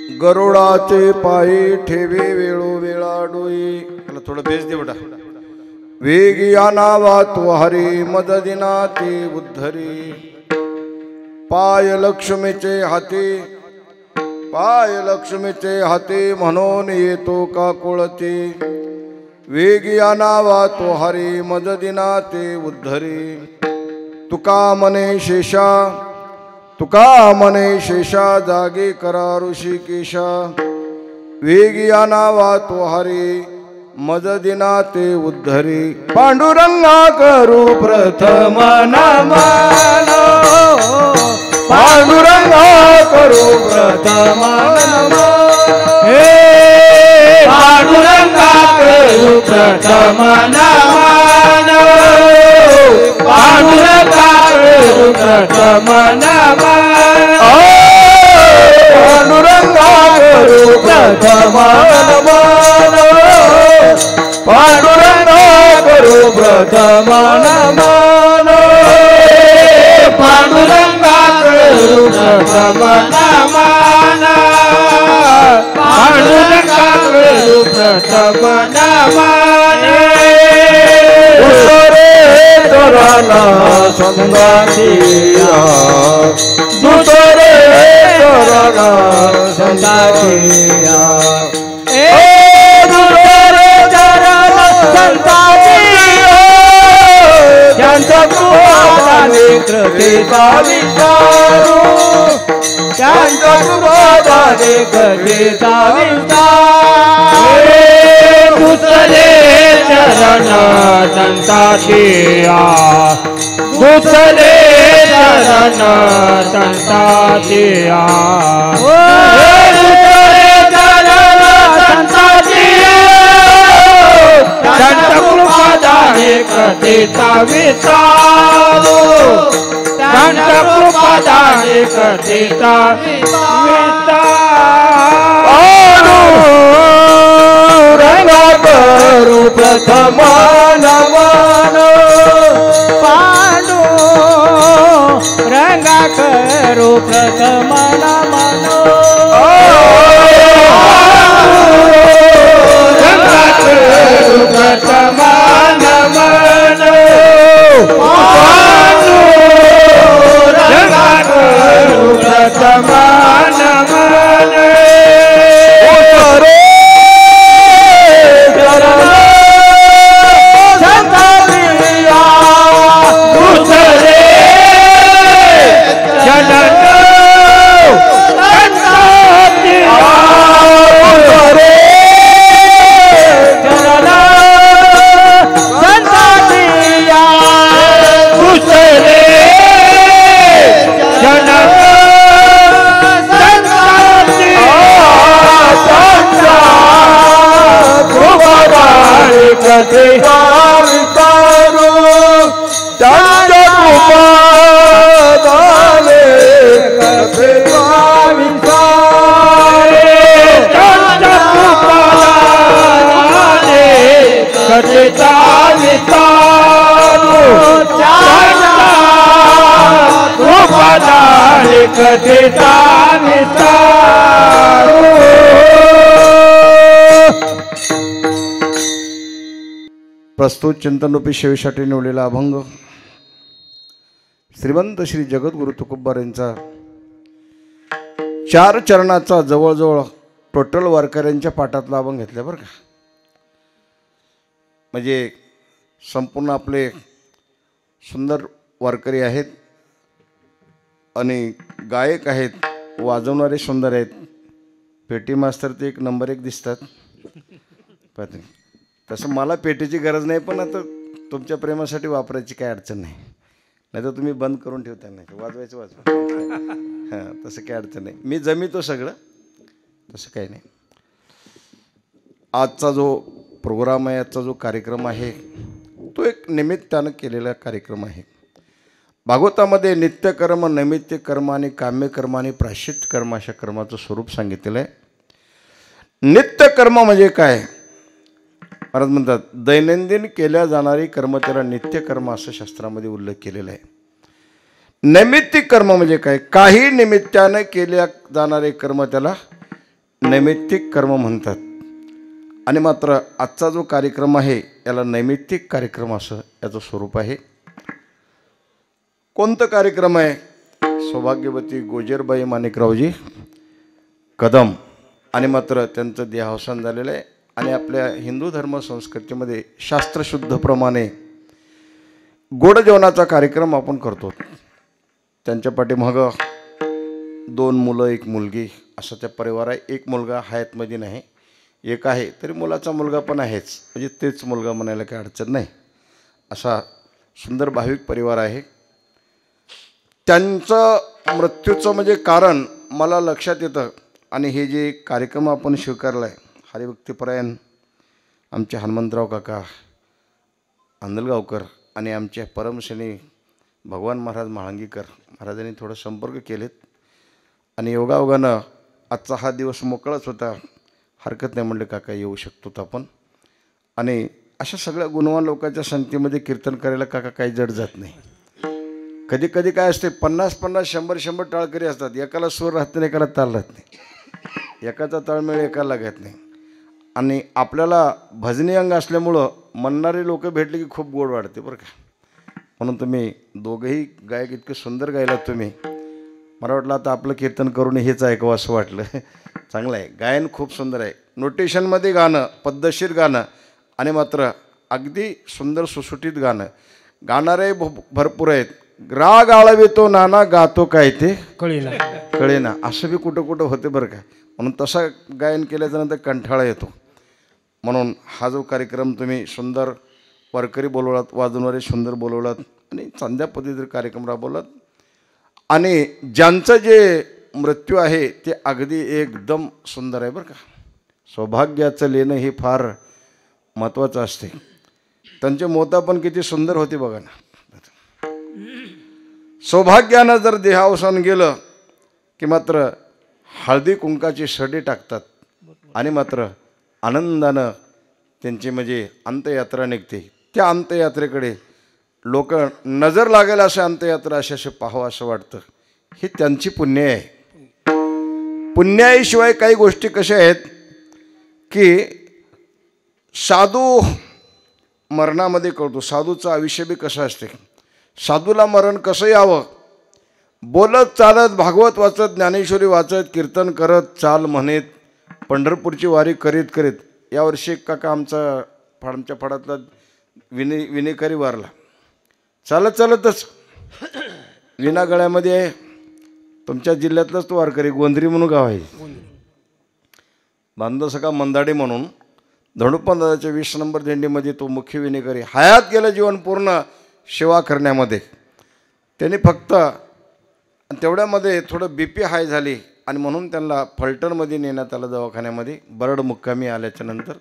गरुडाचे पायी ठेवे वेळोवेळा डोई. त्याला थोडं बेस दे बेटा. वेगी आनावा तो हरी मददिना ते उद्धरी. पाय लक्ष्मीचे हाती पाय लक्ष्मीचे हाती म्हणून येतो का कोळती. वेगी आनावा तो हरी मददिना ते उद्धरी. तुका मने शेषा जागे करा ऋषिकेशा. वेगी आनावा तो हरी मददिना ते उद्धरी. पांडुरंगा करू प्रथम नमन. पांडुरंगा करू प्रथम नमन. हे पांडुरंगा करू प्रथम नमन. पांडुरंगा करू प्रथम नमन. पांडुरंगा करू प्रथम नमन. पांडुरंगा करू प्रथम नमन. पांडुरंगा करू प्रथम नमन. पांडुरंगा करू प्रथम नमन. दुसरे तोरणा संताचिया. दुसरे तोरणा संताचिया. ज्यांच्या कृपाने कृपेचा विस्तारू. ज्यांच्या कृपाने कृपेचा विस्तारू. दुसरे चरण संताचिया. दुसरे चरण संताचिया. कथेचा विस्तारू. त्यांच्या कृपादाने कथेचा विस्तारू. रंगा करू प्रथम नमन. पांडू रंगा करू प्रथम नमन. रंगा करू प्रथम नमन. पांडू रंगा करू प्रथम नमन. प्रस्तुत चिंतनरूपी सेवेसाठी निवडलेला अभंग श्रीमंत श्री जगद्गुरु तुकोबा यांचा 4 चरणाचा जवळजवळ टोटल वारकऱ्यांच्या पाठातला अभंग घेतला बरं का. म्हणजे संपूर्ण आपले सुंदर वारकरी आहेत आणि गायक आहेत, वाजवणारे सुंदर आहेत. पेटी मास्तर ते 1 नंबर 1 दिसतात. तसं मला पेटीची गरज नाही, पण आता तुमच्या प्रेमासाठी वापरायची काय अडचण नाही. नाही तर तुम्ही बंद करून ठेवता नाही, वाजवायचं हां, तसं काय अडचण नाही. मी जमितो सगळं, तसं काही नाही. आजचा जो प्रोग्राम आहे, आजचा जो कार्यक्रम आहे, तो एक निमित्तानं केलेला कार्यक्रम आहे. भागवतामध्ये नित्यकर्म, नैमित्य कर्म आणि काम्यकर्म आणि प्रायश्चित्त कर्म अशा कर्माचं स्वरूप सांगितलेलं आहे. नित्यकर्म म्हणजे काय? महाराज म्हणतात दैनंदिन केल्या जाणारी कर्म त्याला नित्यकर्म असं शास्त्रामध्ये उल्लेख केलेला आहे. नैमित्तिक कर्म म्हणजे काय? काही निमित्तानं केल्या जाणारे कर्म त्याला नैमित्तिक कर्म म्हणतात. आणि मात्र आजचा जो कार्यक्रम आहे याला नैमित्तिक कार्यक्रम असं याचं स्वरूप आहे. कोणतं कार्यक्रम आहे? सौभाग्यवती गोजेरबाई माणिकरावजी कदम आणि मात्र त्यांचं देहावसान झालेलं आहे. आणि आपल्या हिंदू धर्म संस्कृतीमध्ये शास्त्रशुद्धप्रमाणे गोड जेवणाचा कार्यक्रम आपण करतो. त्यांच्या पाठीमागं 2 मुलं 1 मुलगी असा त्या परिवार आहे. एक मुलगा हयातमध्ये नाही, एक आहे तरी मुलाचा मुलगा पण आहेच, म्हणजे तेच मुलगा म्हणायला काही अडचण नाही. असा सुंदर भाविक परिवार आहे. त्यांचं मृत्यूचं म्हणजे कारण मला लक्षात येतं. आणि हे जे कार्यक्रम आपण स्वीकारला आहे, हरिभक्तीपरायण आमचे हनुमंतराव काका आंदलगावकर आणि आमचे परमशनी भगवान महाराज म्हाळंगीकर महाराजांनी थोडं संपर्क केलेत. आणि योगायोगानं आजचा हा दिवस मोकळाच होता. हरकत नाही म्हणले काका येऊ शकतो आपण. आणि अशा सगळ्या गुणवान लोकांच्या संख्येमध्ये कीर्तन करायला काका काही जड जात नाही. कधी कधी काय असते 50-50 100-100 टाळकरी असतात. एकाला सूर राहत नाही, एकाला ताल राहत नाही, एकाचा ताळमेळ एकाला लागत नाही. आणि आपल्याला भजनी अंग असल्यामुळं म्हणणारे लोक भेटले की खूप गोड वाटते बरं का. म्हणून तुम्ही दोघंही गायक इतके सुंदर गायलात तुम्ही. मला वाटलं आता आपलं कीर्तन करून हेच ऐकावं असं वाटलं. चांगलं आहे, गायन खूप सुंदर आहे. नोटेशनमध्ये गाणं, पद्धतशीर गाणं आणि मात्र अगदी सुंदर सुसुटीत गाणं. गाणारे भरपूर आहेत. राग आळवितो नाना गातो काय ते कळेना असं बी कुठं कुठं होते बरं का. म्हणून तसा गायन केल्याच्या नंतर कंठाळा येतो. म्हणून हा जो कार्यक्रम तुम्ही सुंदर वारकरी बोलवलात, वाजवणारे सुंदर बोलवलात आणि चांगल्या पद्धतीने कार्यक्रम राबवलात. आणि ज्यांचं जे मृत्यू आहे ते अगदी एकदम सुंदर आहे बरं का. सौभाग्याचं लेणं हे फार महत्त्वाचं असते. त्यांचे मोता पण किती सुंदर होते बघा ना. सौभाग्यानं जर देहावसान गेलं की मात्र हळदी कुंकाची सडे टाकतात आणि मात्र आनंदानं त्यांची म्हणजे अंत्ययात्रा निघते. त्या अंत्ययात्रेकडे लोक नजर लागेल असं अंत्ययात्रा असे पाहावं असं वाटतं. ही त्यांची पुण्य आहे. पुण्याईशिवाय काही गोष्टी कशा आहेत की साधू मरणामध्ये कळतो. साधूचं आयुष्य बी कसं असते, साधूला मरण कसं यावं. बोलत चालत भागवत वाचत ज्ञानेश्वरी वाचत कीर्तन करत चाल म्हणत पंढरपूरची वारी करीत करीत यावर्षी काका आमच्या फडातला विनेकरी वारला. चालत चालतच विना गळ्यामध्ये आहे. तुमच्या जिल्ह्यातलाच तो वारकरी गोंधरी म्हणून गाव आहे. बांधसका मंदाडे म्हणून धनुपादाच्या 20 नंबर दिंडीमध्ये तो मुख्य विनेकरी. हयात गेलं जीवन पूर्ण सेवा करण्यामध्ये. त्यांनी फक्त तेवढ्यामध्ये थोडं BP हाय झाली आणि म्हणून त्यांना फलटणमध्ये नेण्यात आलं दवाखान्यामध्ये बरड मुक्कामी आल्याच्या नंतर.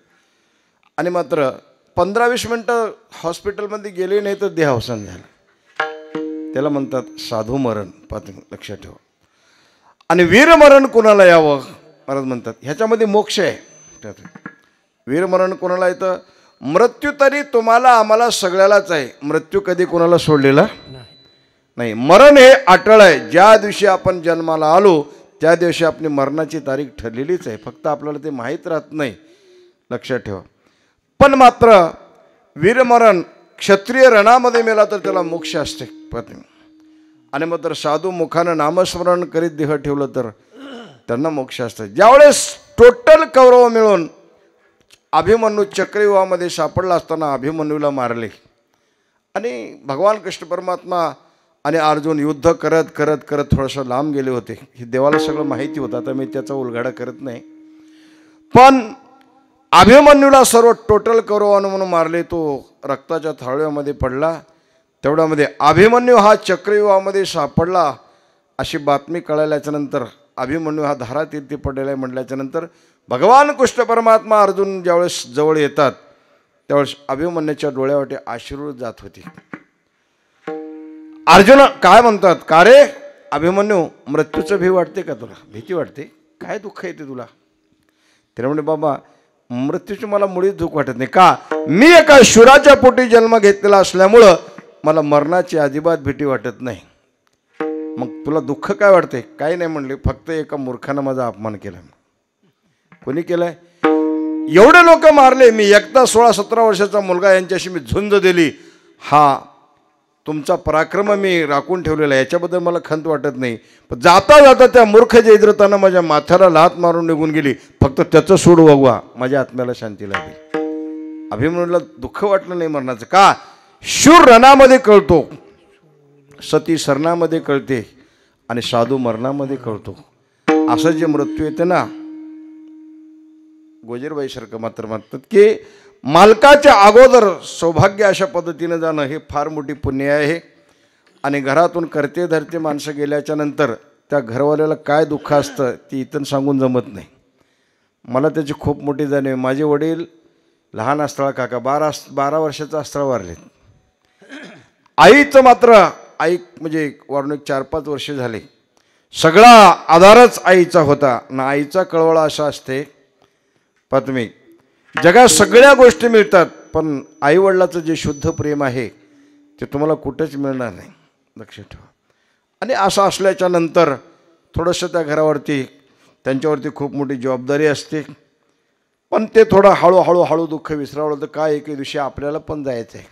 आणि मात्र 15-20 मिनटं हॉस्पिटलमध्ये गेले नाही तर देहावसान झालं. त्याला म्हणतात साधू मरण. लक्षात ठेवा. आणि वीरमरण कोणाला यावं महाराज म्हणतात ह्याच्यामध्ये मोक्ष आहे. वीरमरण कोणाला येतं? मृत्यू तरी तुम्हाला आम्हाला सगळ्यालाच आहे. मृत्यू कधी कोणाला सोडलेला नाही. मरण हे अटळ आहे. ज्या दिवशी आपण जन्माला आलो त्या दिवशी आपली मरणाची तारीख ठरलेलीच आहे. फक्त आपल्याला ते माहीत राहत नाही. लक्षात ठेवा. पण मात्र वीरमरण क्षत्रिय रणामध्ये मेला तर त्याला मोक्ष असते. आणि मात्र साधू मुखानं नामस्मरण करीत देह ठेवलं तर त्यांना मोक्ष असतं. ज्यावेळेस टोटल कौरव मिळून अभिमन्यू चक्रव्यूहामध्ये सापडला असताना अभिमन्यूला मारले आणि भगवान कृष्ण परमात्मा आणि अर्जुन युद्ध करत करत करत थोडंसं लांब गेले होते. हे देवाला सगळं माहिती होतं. आता मी त्याचा उलगडा करत नाही. पण अभिमन्यूला सर्व टोटल कौरवानं म्हणून मारले. तो रक्ताच्या थाळव्यामध्ये पडला. तेवढ्यामध्ये अभिमन्यू हा चक्रव्यूहामध्ये सापडला अशी बातमी कळल्याच्या नंतर अभिमन्यू हा धारातीर्थी पडलेला आहे म्हटल्याच्या नंतर भगवान कृष्ण परमात्मा अर्जुन ज्यावेळेस जवळ येतात त्यावेळेस अभिमन्यूच्या डोळ्यावाटे अश्रू जात होती. अर्जुन काय म्हणतात, का रे अभिमन्यू मृत्यूचं भी वाटते का तुला? भीती वाटते? काय दुःख येते तुला? त्याला म्हणे बाबा मृत्यूची मला मुळीच दुःख वाटत नाही. का? मी एका शूराच्या पोटी जन्म घेतलेला असल्यामुळं मला मरणाची अजिबात भीती वाटत नाही. मग तुला दुःख काय वाटते? काही नाही म्हणले, फक्त एका मूर्खानं माझा अपमान केला. कोणी केलंय? एवढे लोक मारले मी, एकटा 16-17 वर्षाचा मुलगा यांच्याशी मी झुंज दिली. हा तुमचा पराक्रम मी राखून ठेवलेला आहे, याच्याबद्दल मला खंत वाटत नाही. पण जाता जाता त्या मूर्ख जयद्रथानं माझ्या माथ्याला लाथ मारून निघून गेली. फक्त त्याचं सूड वगवा, माझ्या आत्म्याला शांती लागली. अभिमन्यूला दुःख वाटलं नाही मरणाचं. का? शूर रणामध्ये कळतो, सती सरणामध्ये कळते आणि साधू मरणामध्ये कळतो. असं जे मृत्यू येते ना, गोजीरबाई सारखं मात्र म्हणतात की मालकाच्या अगोदर सौभाग्य अशा पद्धतीनं जाणं हे फार मोठी पुण्य आहे. आणि घरातून करते धरते माणसं गेल्याच्या नंतर त्या घरवाल्याला काय दुःख असतं ती इथं सांगून जमत नाही. मला त्याची खूप मोठी जाणीव. माझे वडील लहान असताना काका 12 वर्षाचा असताना वारले. आईचं मात्र आई म्हणजे वारून 4-5 वर्ष झाले. सगळा आधारच आईचा होता ना. आईचा कळवळा असा असते पत्नी, जगात सगळ्या गोष्टी मिळतात पण आईवडिलाचं जे शुद्ध प्रेम आहे ते तुम्हाला कुठेच मिळणार नाही, लक्षात ठेवा. आणि असं असल्याच्या नंतर थोडंसं त्या घरावरती त्यांच्यावरती खूप मोठी जबाबदारी असते. पण ते थोडं हळूहळू दुःख विसरावं तर काय एके दिवशी आपल्याला पण जायचं आहे.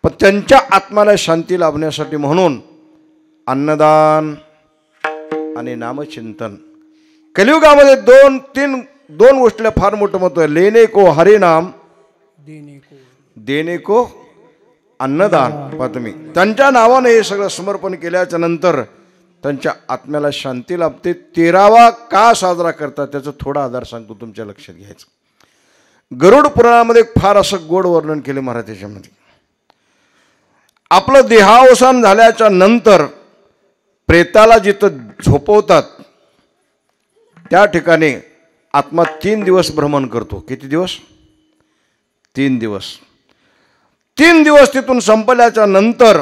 पण त्यांच्या आत्म्याला शांती लाभण्यासाठी म्हणून अन्नदान आणि नामचिंतन. कलियुगामध्ये दोन गोष्टीला फार मोठं महत्व आहे. लेने को हरिनाम, देने को अन्नदान. तुम्ही त्यांच्या नावाने हे सगळं समर्पण केल्याच्या नंतर त्यांच्या आत्म्याला शांती लाभते. 13वा का साजरा करतात त्याचं थोडा आधार सांगतो, तुमच्या लक्षात घ्यायचं. गरुड पुराणामध्ये फार असं गोड वर्णन केले महाराज. त्याच्यामध्ये आपलं देहावसान झाल्याच्या नंतर प्रेताला जिथं झोपवतात त्या ठिकाणी आत्मा 3 दिवस भ्रमण करतो. किती दिवस? 3 दिवस. 3 दिवस तिथून संपल्याच्या नंतर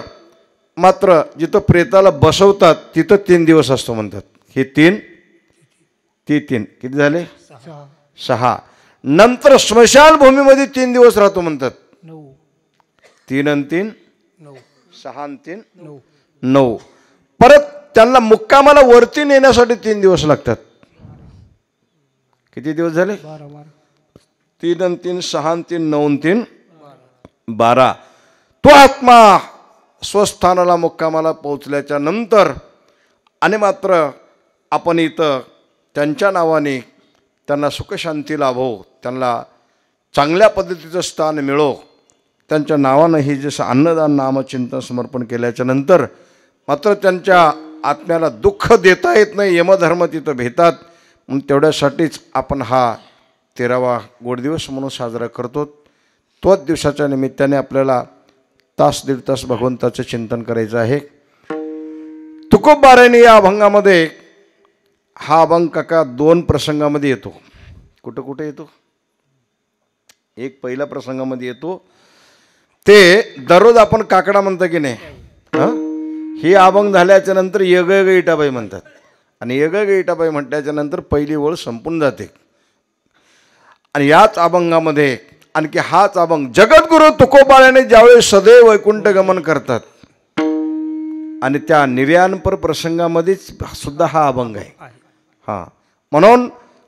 मात्र जिथं प्रेताला बसवतात तिथं 3 दिवस असतो म्हणतात. हे 3 किती झाले? 6. नंतर स्मशानभूमीमध्ये 3 दिवस राहतो म्हणतात. 3 आणि 3 6 आणि 3 9. परत त्यांना मुक्कामाला वरती नेण्यासाठी 3 दिवस लागतात. किती दिवस झाले? 3 आणि 3 6 आणि 3 9 आणि 3 12. तो आत्मा स्वस्थानाला मुक्कामाला पोहोचल्याच्या नंतर आणि मात्र आपण इथं त्यांच्या नावाने त्यांना सुखशांती लाभो, त्यांना चांगल्या पद्धतीचं स्थान मिळो, त्यांच्या नावानं ही जसं अन्नदान नामचिंतन समर्पण केल्याच्या नंतर मात्र त्यांच्या आत्म्याला दुःख देता येत नाही. यमधर्म तिथं भेटतात. म्हणून तेवढ्यासाठीच आपण हा 13वा गोड दिवस म्हणून साजरा करतो. तोच दिवसाच्या निमित्ताने आपल्याला 1-1.5 तास भगवंताचं चिंतन करायचं आहे. तुकोबारायने या अभंगामध्ये हा अभंग काका 2 प्रसंगामध्ये येतो. कुठं कुठे येतो? एक पहिल्या प्रसंगामध्ये येतो, ते दररोज आपण काकडा म्हणतो की नाही. हे अभंग झाल्याच्या नंतर यग इटाबाई म्हणतात. आणि यग इटाबाई म्हटल्याच्या नंतर पहिली ओळ संपून जाते. आणि याच अभंगामध्ये आणखी हाच अभंग जगद्गुरु तुकोबाराने ज्यावेळेस सदैव वैकुंठ गमन करतात आणि त्या निर्याणपर प्रसंगामध्येच सुद्धा हा अभंग आहे. हां, म्हणून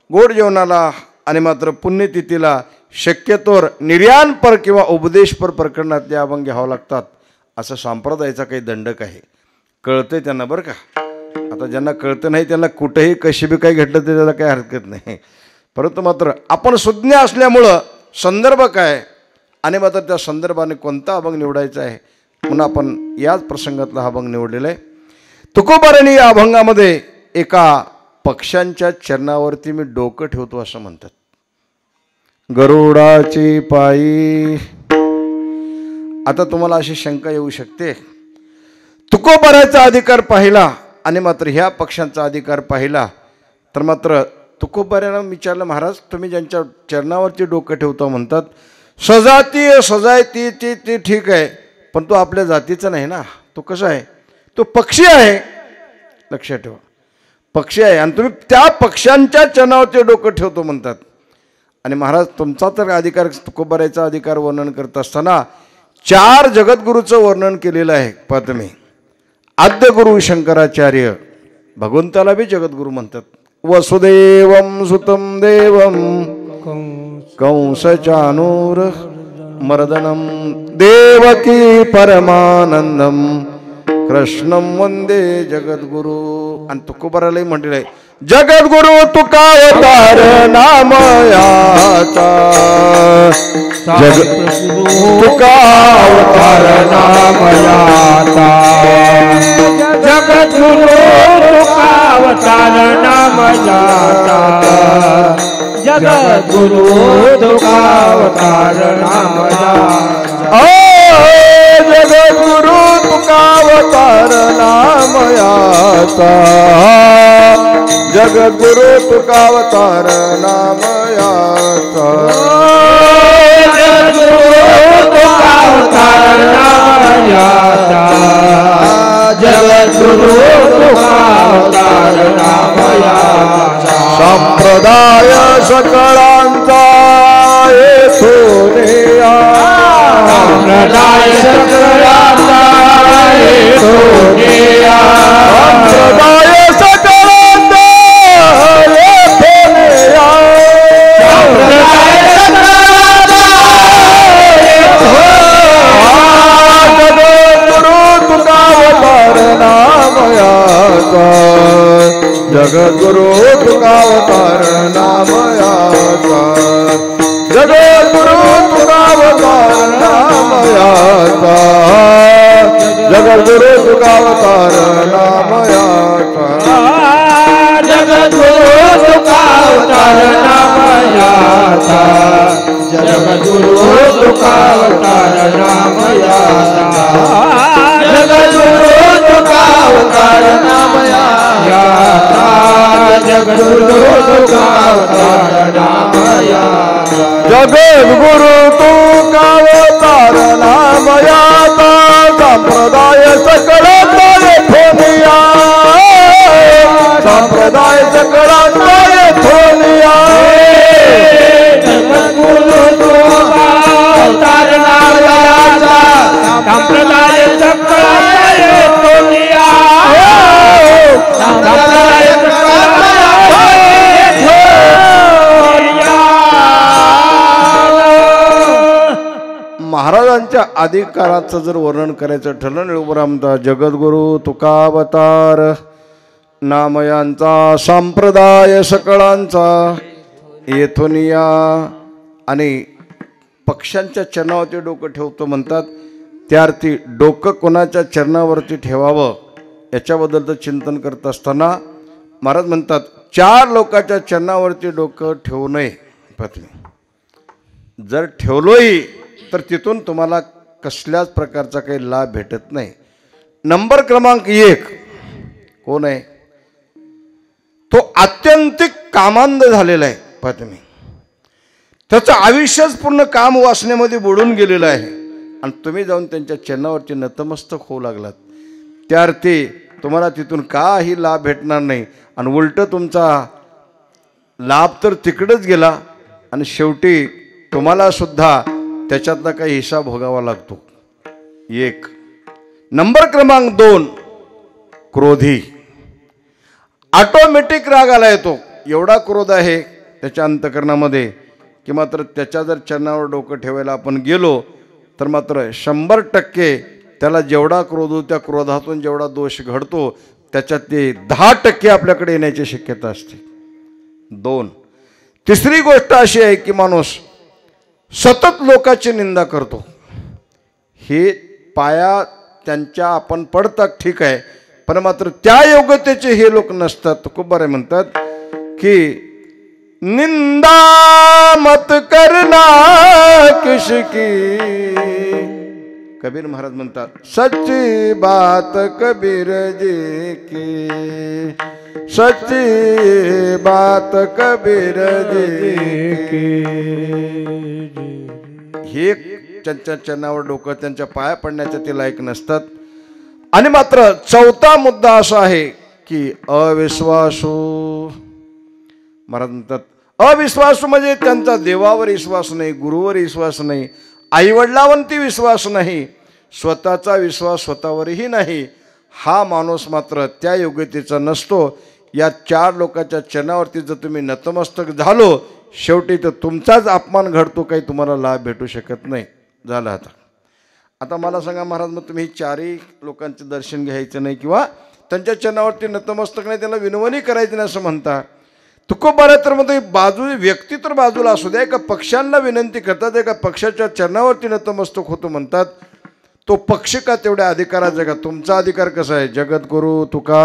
गोड जेवणाला आणि मात्र पुण्यतिथीला शक्यतोवर निर्याणपर किंवा उपदेशपर प्रकरणातले अभंग घ्यावं लागतात. असं संप्रदायाचा काही दंडक आहे. कळतंय त्यांना बरं का. आता ज्यांना कळतं नाही त्यांना कुठेही कशी बी काही घडलं तर त्याला काही हरकत नाही. परंतु मात्र आपण सुज्ञ असल्यामुळं संदर्भ काय आणि मात्र त्या संदर्भाने कोणता अभंग निवडायचा आहे म्हणून आपण याच प्रसंगातला हा अभंग निवडलेला आहे. तुकोबाराने या अभंगामध्ये एका पक्ष्यांच्या चरणावरती मी डोकं ठेवतो असं म्हणतात. गरुडाची पायी. आता तुम्हाला अशी शंका येऊ शकते, तुकोबाराचा अधिकार पाहिला आणि मात्र ह्या पक्षांचा अधिकार पाहिला तर मात्र तुकोबारानं विचारलं, महाराज तुम्ही ज्यांच्या चरणावरती डोकं ठेवतो म्हणतात, सजातीय सजायती ती ठीक आहे पण तो आपल्या जातीचा नाही ना. तो कसा आहे? तो पक्षी आहे. लक्षात ठेवा, पक्षी आहे आणि तुम्ही त्या पक्ष्यांच्या चरणावरती डोकं ठेवतो म्हणतात. आणि महाराज तुमचा तर अधिकार, तुकोबाराचा अधिकार वर्णन करत असताना 4 जगद्गुरूचं वर्णन केलेलं आहे. पाहतो मी, आद्यगुरु शंकराचार्य, भगवंताला बी जगद्गुरू म्हणतात. वसुदेवं सुतं देवं कंसचानूर मर्दनं देवकी परमानंदम कृष्णं वंदे जगद्गुरु. आणि तुकोबारालाही म्हटलेलं आहे जगद्गुरु तुका अवतार नामयाचा. तुका अवतार नामयाचा. जगद्गुरु तुका अवतार नामयाचा. जगद्गुरु तुका अवतार नामयाचा. जगद्गुरु तुका अवतार नामयाचा. जगद्गुरु तुका अवतार नामयाचा. जगद्गुरु तुका अवतार नामयाचा. जगद्गुरु तुका अवतार नामयाचा. संप्रदाय सकळांचा येथून या. संप्रदाय सकळांचा येथून या. संप्रदाय सकळांचा येथून या. संप्रदाय सकळांचा जगद्गुरु तुका अवतार नामयाचा. जगद्गुरु तुका अवतार नामयाचा. जगद्गुरु तुका अवतार नामयाचा. जगद्गुरु तुका अवतार नामयाचा. जगद्गुरु तुका अवतार नामयाचा. जगद्गुरु तुका अवतार नामयाचा. जगद्गुरु तुका अवतार नामयाचा. जगद्गुरु तुका अवतार नामयाचा. जगद्गुरु तुका अवतार नामयाचा. संप्रदाय सकळांचा येथून या. संप्रदाय सकळांचा येथून या. जगद्गुरु तुका अवतार नामयाचा. संप्रदाय सकळांचा येथून या. संप्रदाय सकळांचा येथून या. महाराजांच्या अधिकाराचं जर वर्णन करायचं ठरलं निळूरामचा जगद्गुरु तुका अवतार नामयांचा. संप्रदाय सकळांचा येथून या. आणि पक्ष्यांच्या चरणावरती डोकं ठेवतो म्हणतात त्यार्थी डोकं कोणाच्या चरणावरती ठेवावं याच्याबद्दलचं चिंतन करत असताना महाराज म्हणतात 4 लोकांच्या चरणावरती डोकं ठेवू नये. पत्नी जर ठेवलोही तर तिथून तुम्हाला कसल्याच प्रकारचा काही लाभ भेटत नाही. नंबर क्रमांक 1 कोण आहे? तो आत्यंतिक कामांध झालेला आहे. पत्नी त्याचं आयुष्यच पूर्ण काम वासनेमध्ये बुडून गेलेलं आहे. आणि तुम्ही जाऊन त्यांच्या चरणावरती नतमस्तक होऊ लागलात. त्या अर्थी तुम्हाला तिथून काही लाभ भेटणार नाही. आणि उलटं तुमचा लाभ तर तिकडंच गेला आणि शेवटी तुम्हाला सुद्धा त्याच्यातला काही हिसाब भोगावा लागतो. 1 नंबर क्रमांक 2 क्रोधी. ऑटोमॅटिक राग आला येतो. एवढा क्रोध आहे त्याच्या अंतकरणामध्ये की मात्र त्याच्या जर चरणावर डोकं ठेवायला आपण गेलो तर मात्र 100% त्याला जेवढा क्रोध होतो त्या क्रोधातून जेवढा दोष घडतो त्याच्यात ते 10% आपल्याकडे येण्याची शक्यता असते. 2 तिसरी गोष्ट अशी आहे की माणूस सतत लोकांची निंदा करतो. हे पाया त्यांच्या आपण पडतात ठीक आहे पण मात्र त्या योग्यतेचे हे लोक नसतात. तुकोबारे म्हणतात की निंदा मत करना किसकी. कबीर महाराज म्हणतात सच्ची बात कबीर जी की. सच्ची बात कबीर जी की. हे त्यांच्या चरणावर डोकं त्यांच्या पाया पडण्याच्या ते लायक नसतात. आणि मात्र 4था मुद्दा असा आहे की अविश्वासू. महाराज म्हणतात अविश्वासू म्हणजे त्यांचा देवावर विश्वास नाही, गुरुवर विश्वास नाही, आईवडिलांवरती विश्वास नाही, स्वतःचा विश्वास स्वतःवरही नाही. हा माणूस मात्र त्या योग्यतेचा नसतो. या 4 लोकांच्या चरणावरती जर तुम्ही नतमस्तक झालो, शेवटी तर तुमचाच अपमान घडतो, काही तुम्हाला लाभ भेटू शकत नाही. झालं आता मला सांगा महाराज, मग तुम्ही 4ही लोकांचं दर्शन घ्यायचं नाही किंवा त्यांच्या चरणावरती नतमस्तक नाही, त्यांना विनवणी करायची नाही असं म्हणता. तुकोबारा तर म्हणतो बाजू व्यक्ती तर बाजूला असू द्या, एका पक्षांना विनंती करतात, एका पक्षाच्या चरणावरती नतमस्तक होतो म्हणतात. तो पक्ष का तेवढ्या अधिकाराचा का? तुमचा अधिकार कसा आहे? जगद्गुरु तुका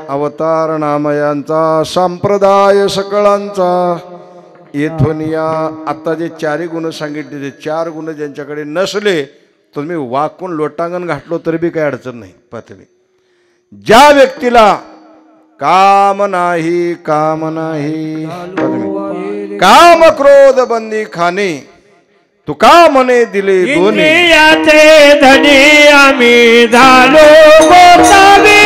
अवतार नामयांचा संप्रदाय सकळांचा येथून या. आता जे 4ही गुण सांगितले, ते 4 गुण ज्यांच्याकडे नसले तर तुम्ही वाकून लोटांगण घातलो तरी बी काही अडचण नाही. पाहते ज्या व्यक्तीला काम नाही काम क्रोध बंदी खाणे, तुका म्हणे दिले दोन्ही. इंद्रियाचे धनी आम्ही झालो गोसावी,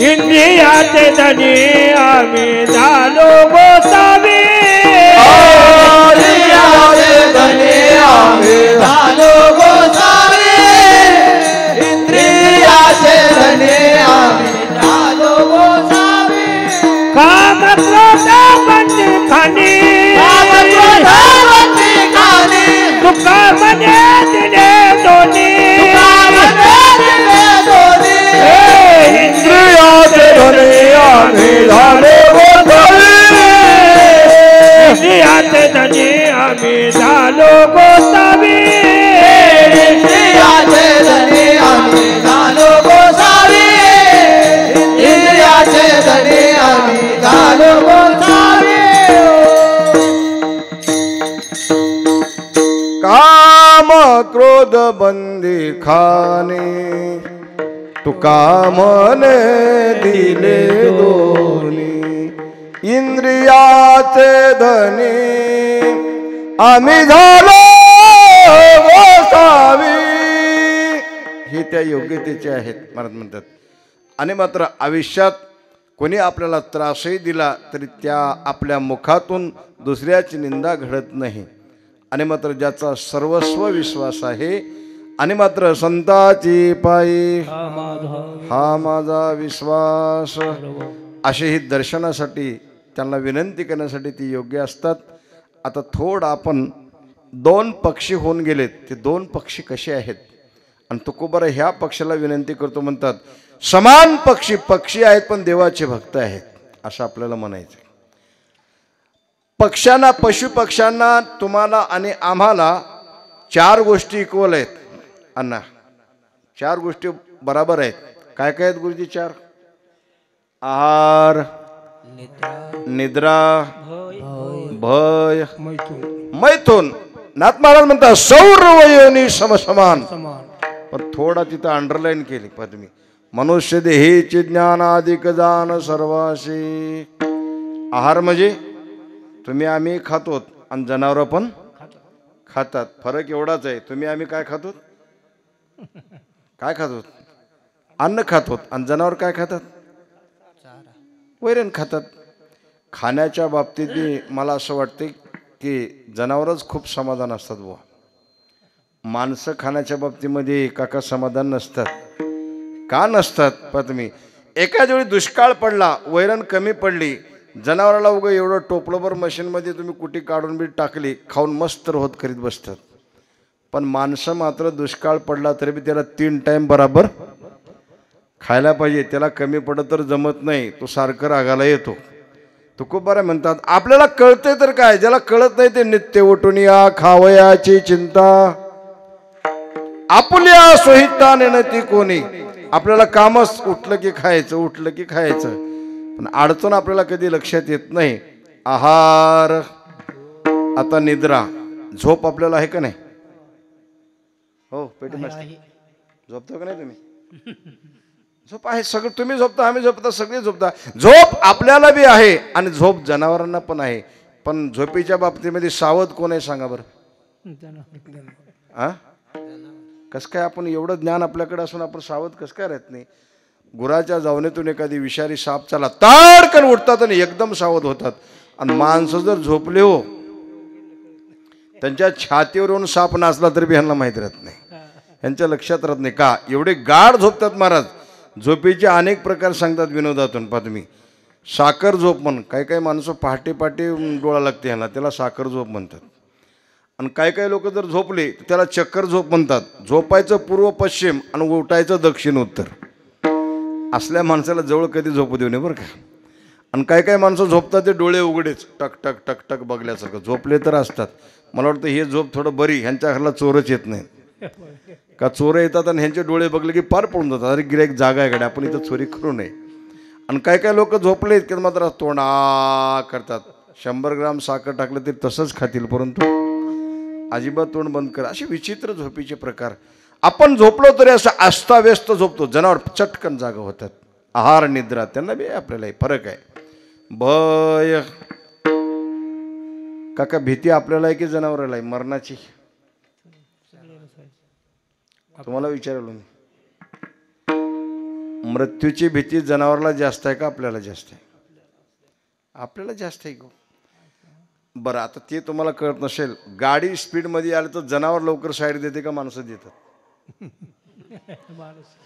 इंद्रियाचे धनी आम्ही झालो गोसावी, इंद्रियाचे धनी आम्ही झालो गोसावी, इंद्रियाचे धनी आम्ही झालो गोसावी. काम क्रोध बंदी खाणी, तुका म्हणे दिले दोन्ही, इंद्रियाचे धनी आम्ही झालो गोसावी, इंद्रियाचे धनी आम्ही झालो गोसावी, इंद्रियाचे धनी आम्ही झालो गोसावी, इंद्रियाचे धनी आम्ही झालो गोसावी. काम क्रोध बंदी खाणे, तुका म्हणे दिले दोन्ही, इंद्रियाचे धनी आम्ही झालो गोसावी. हे त्या योग्यतेचे आहेत महाराज म्हणतात. आणि मात्र आयुष्यात कोणी आपल्याला त्रासही दिला तरी त्या आपल्या मुखातून दुसऱ्याची निंदा घडत नाही. आणि मात्र ज्याचा सर्वस्व विश्वास आहे आणि मात्र संताची पायी हा माझा विश्वास, असेही दर्शनासाठी त्यांना विनंती करण्यासाठी ती योग्य असतात. आता थोडं आपण 2 पक्षी होऊन गेलेत, ते 2 पक्षी कसे आहेत आणि तुकोबारा ह्या पक्षाला विनंती करतो म्हणतात. समान पक्षी आहेत पण देवाचे भक्त आहेत असं आपल्याला म्हणायचं. पक्ष्यांना पशुपक्ष्यांना तुम्हाला आणि आम्हाला 4 गोष्टी इक्वल आहेत अण्णा. 4 गोष्टी बराबर आहेत. काय काय आहेत गुरुजी? 4. आहार, निद्रा, भय, मैथून. नाथ महाराज म्हणतात सर्व योनी समसमान. पण थोडा तिथं अंडरलाईन केली पद्मी. मनुष्य देहेचे ज्ञान अधिक जाण सर्वाशी. आहार म्हणजे तुम्ही आम्ही खातो आणि जनावरं पण खातात. फरक एवढाच आहे, तुम्ही आम्ही काय खातो? काय खातो? अन्न खातो. आणि जनावर काय खातात? वैरण खातात. खाण्याच्या बाबतीत मला असं वाटते की जनावरच खूप समाधान असतात बुवा. माणसं खाण्याच्या बाबतीमध्ये काका समाधान नसतात. का नसतात? पण तुम्ही एका वेळी दुष्काळ पडला, वैरण कमी पडली, जनावराला उगं एवढं टोपलंभर मशीनमध्ये तुम्ही कुटी काढून बी टाकली, खाऊन मस्त होत करीत बसतात. पण माणसं मात्र दुष्काळ पडला तरी बी त्याला 3 टाइम बराबर खायला पाहिजे. त्याला कमी पडत तर जमत नाही, तो सारखं रागाला येतो. तुकोबारा म्हणतात आपल्याला कळतंय तर काय, ज्याला कळत नाही ते नित्य उठून या खावयाची चिंता, आपुल्या सोहिता नेणती कोणी. आपल्याला कामच उठलं की खायचं, उठलं की खायचं. पण अडचण आपल्याला कधी लक्षात येत नाही. आहार, आता निद्रा, झोप आपल्याला आहे का नाही? हो पेटी झोपतो का नाही तुम्ही? झोप आहे सगळं. तुम्ही झोपता, आम्ही झोपता, सगळे झोपता. झोप आपल्याला बी आहे आणि झोप जनावरांना पण आहे. पण झोपेच्या बाबतीमध्ये सावध कोण आहे सांगा बरं? हा, कसं काय आपण एवढं ज्ञान आपल्याकडे असून आपण सावध कसं काय राहत नाही? गुराच्या जावणीतून एखादी विषारी साप चाला, ताडकन उठतात आणि एकदम सावध होतात. आणि माणसं जर झोपले हो, त्यांच्या छातीवर येऊन साप नाचला तरी बी ह्यांना माहीत राहत नाही, ह्यांच्या लक्षात राहत नाही. का? एवढे गाढ झोपतात महाराज. झोपेचे अनेक प्रकार सांगतात विनोदातून. पहा तुम्ही, साखर झोप म्हण. काही काही माणसं पहाटे पहाटे डोळा लागते ह्याला, त्याला साखर झोप म्हणतात. आणि काही काही लोक जर झोपले तर त्याला चक्कर झोप म्हणतात. झोपायचं पूर्व पश्चिम आणि उठायचं दक्षिण उत्तर. असल्या माणसाला जवळ कधी झोपू देऊ नये बरं का. आणि काही काही माणसं झोपतात ते डोळे उघडेच टक टक टक टक बघल्यासारखं. झोपले तर असतात. मला वाटतं हे झोप थोडं बरी. ह्यांच्या घराला चोरच येत नाही का. चोरं येतात आणि ह्यांचे डोळे बघले की पार पडून जातात. अरे गिऱ्हाईक जागा आहे कडे, आपण इथं चोरी करू नये. आणि काही काही लोक झोपले की मात्र तोंडा करतात. 100 ग्राम साखर टाकलं तरी तसंच खातील, परंतु अजिबात तोंड बंद कर. असे विचित्र झोपीचे प्रकार. आपण झोपलो तरी असं अस्ताव्यस्त झोपतो. जनावर चटकन जागा होतात. आहार निद्रा त्यांना बी आपल्याला फरक आहे. भय काका भीती आपल्याला आहे की जनावराला आहे मरणाची? तुम्हाला विचारलो मी. मृत्यूची भीती जनावराला जास्त आहे का आपल्याला जास्त आहे? आपल्याला जास्त आहे. बरं, आता ते तुम्हाला कळत नसेल. गाडी स्पीडमध्ये आली तर जनावर लवकर साईड देते का माणसं देतात?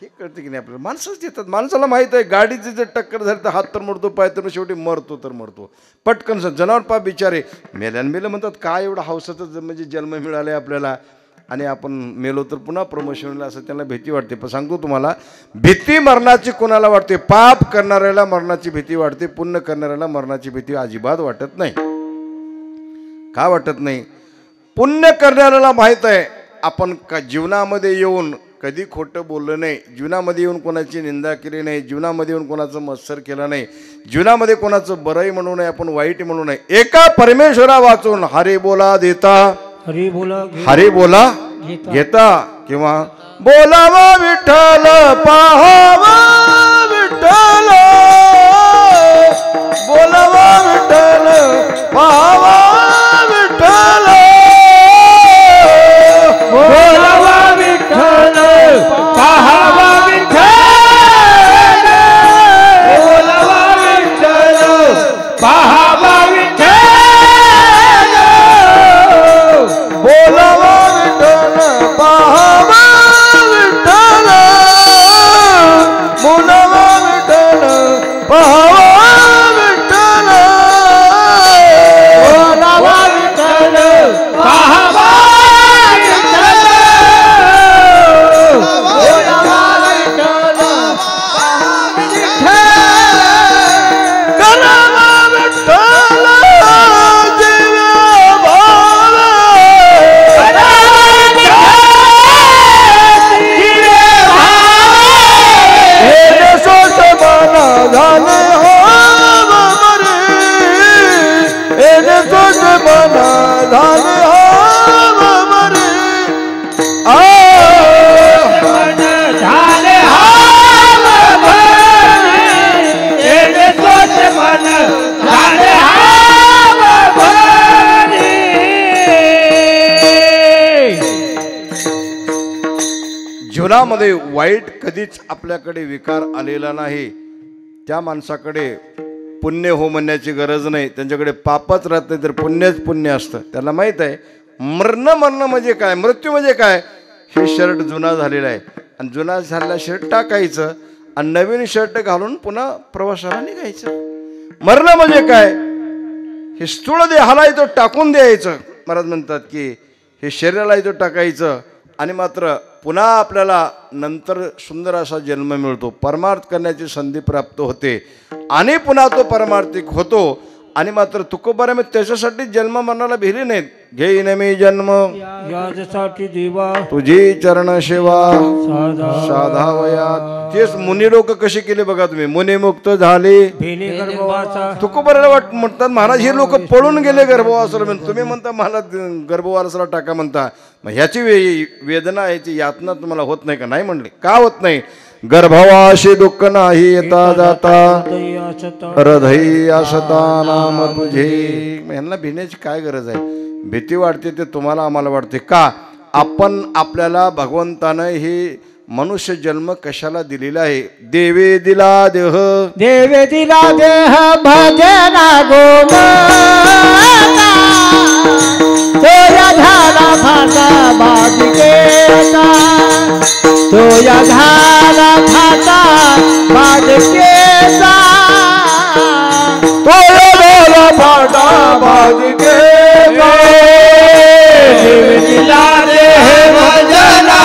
हे कळते की नाही आपल्याला? माणसंच देतात. माणसाला माहीत आहे गाडीची जर टक्कर झाली तर हात तर मरतो, पाय तर शेवटी मरतो तर मरतो पटकन. जनावर पा बिचारे मेल्यान मेलं म्हणतात. काय एवढं हौसाचं म्हणजे जन्म मिळाले आपल्याला आणि आपण मेलो तर पुन्हा प्रमोशनला, असं त्यांना भीती वाटते. पण सांगतो तुम्हाला, भीती मरणाची कोणाला वाटते? पाप करणाऱ्याला मरणाची भीती वाटते. पुण्य करणाऱ्याला मरणाची भीती अजिबात वाटत नाही. का वाटत नाही? पुण्य करणाऱ्याला माहीत आहे आपण का जीवनामध्ये येऊन कधी खोटं बोललं नाही, जीवनामध्ये येऊन कोणाची निंदा केली नाही, जीवनामध्ये येऊन कोणाचं मत्सर केलं नाही, जीवनामध्ये कोणाचं बरंही म्हणू नये, आपण वाईट म्हणू नये. एका परमेश्वरा वाचून हरी बोला देता, हरी बोला घेता, किंवा बोलावा विठ्ठल पाहावा विठ्ठल, बोलावा विठ्ठल पाहावा विठ्ठल, बोलावा विठ्ठल पाहावा विठ्ठल, बोलावा विठ्ठल पाहावा विठ्ठल, बोलावा विठ्ठल पाहावा विठ्ठल, बोलावा विठ्ठल पाहावा विठ्ठल, बोलावा विठ्ठल पाहावा जीवनामध्ये वाईट कधीच आपल्याकडे विकार आलेला नाही. त्या माणसाकडे पुण्य हो म्हणण्याची गरज नाही. त्यांच्याकडे पापच राहत नाही तर पुण्यच पुण्य असतं. त्याला माहीत आहे मरणं म्हणजे काय, मृत्यू म्हणजे काय. हे शर्ट जुना झालेला आहे आणि जुना झालेला शर्ट टाकायचं आणि नवीन शर्ट घालून पुन्हा प्रवासाला निघायचं. मरणं म्हणजे काय, हे स्थूळ देहाला तो टाकून द्यायचं. महाराज म्हणतात की हे शरीराला तो टाकायचं आणि मात्र पुन्हा आपल्याला नंतर सुंदर असा जन्म मिळतो. परमार्थ करण्याची संधी प्राप्त होते आणि पुन्हा तो परमार्थिक होतो. आणि मात्र तुकोबाराने त्याच्यासाठी जन्म मरणाला भिले नाहीत. घेईन मी जन्म यासाठी देवा तुझी चरण सेवा साधावयात. तेच मुनी लोक कसे केले बघा तुम्ही. मुनिमुक्त झाले भेने गर्भवासा. तुकोबाराला म्हणतात महाराज हे लोक पळून गेले गर्भवासाला. तुम्ही म्हणता मला गर्भवासाला टाका म्हणता. मग ह्याची वेदना ह्याची यातना तुम्हाला होत नाही का? नाही म्हणले. का होत नाही? गर्भवाशी दुःख नाही येता जाता हृदय असता नाम तुझे. ह्यांना भिण्याची काय गरज आहे? भीती वाटते ते तुम्हाला आम्हाला वाटते का? आपण आपल्याला भगवंतानं हे मनुष्य जन्म कशाला दिलेला आहे? देवे दिला देह, देवे दिला देह भजना गोमाता, तोया झाला फाटा बागिकेचा, तोया झाला फाटा बालिकेचा तोया झाला फाटा बालिकेचा देव दिला देह भजना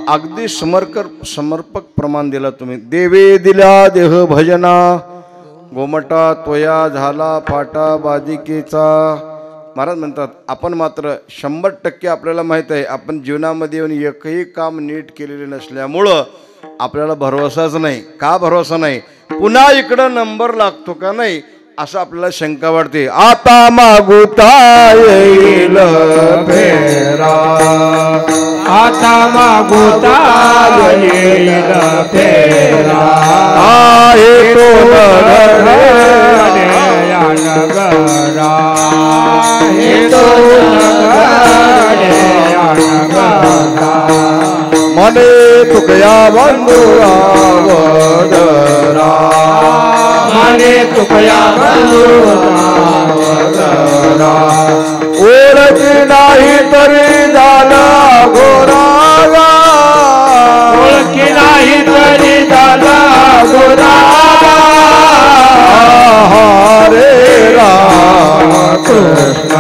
अगदी समर्पक प्रमाण दिला तुम्ही. देवे दिल्या देह भजना गोमटा त्वया झाला फाटा बाधिकेचा. महाराज म्हणतात आपण मात्र 100% आपल्याला माहित आहे आपण जीवनामध्ये येऊन एकही काम नीट केलेले नसल्यामुळं आपल्याला भरवसाच नाही. का भरवसा नाही? पुन्हा इकडं नंबर लागतो का नाही असं आपल्याला शंका वाटते. आता मागुता येईल फेरा, आता मागुता येईल फेरा, आहे तो नगरा हे तो मने तुकया बंधुरा वदरा, मने तुकया बंधुरा ओळखी नाही तरी झाला गोरागा, ओळखी नाही तरी झाला गोरागा. हरे राम कृष्ण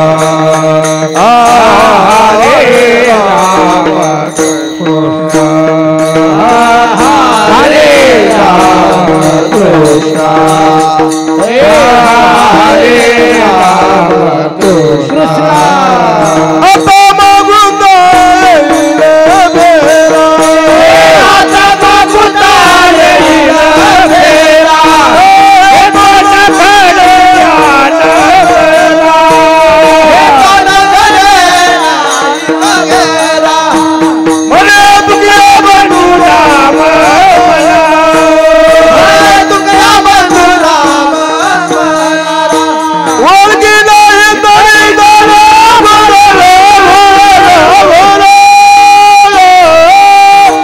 हरे राम कृष्ण हरे राम कृष्ण हरे राम कृष्ण. आता मागुता येईल फेरा, आता मागुता येईल फेरा, हे मन खडे ध्यान फेरा, मने तुकया बंधुरा ओळखी नाही तरी झाला गोरागा.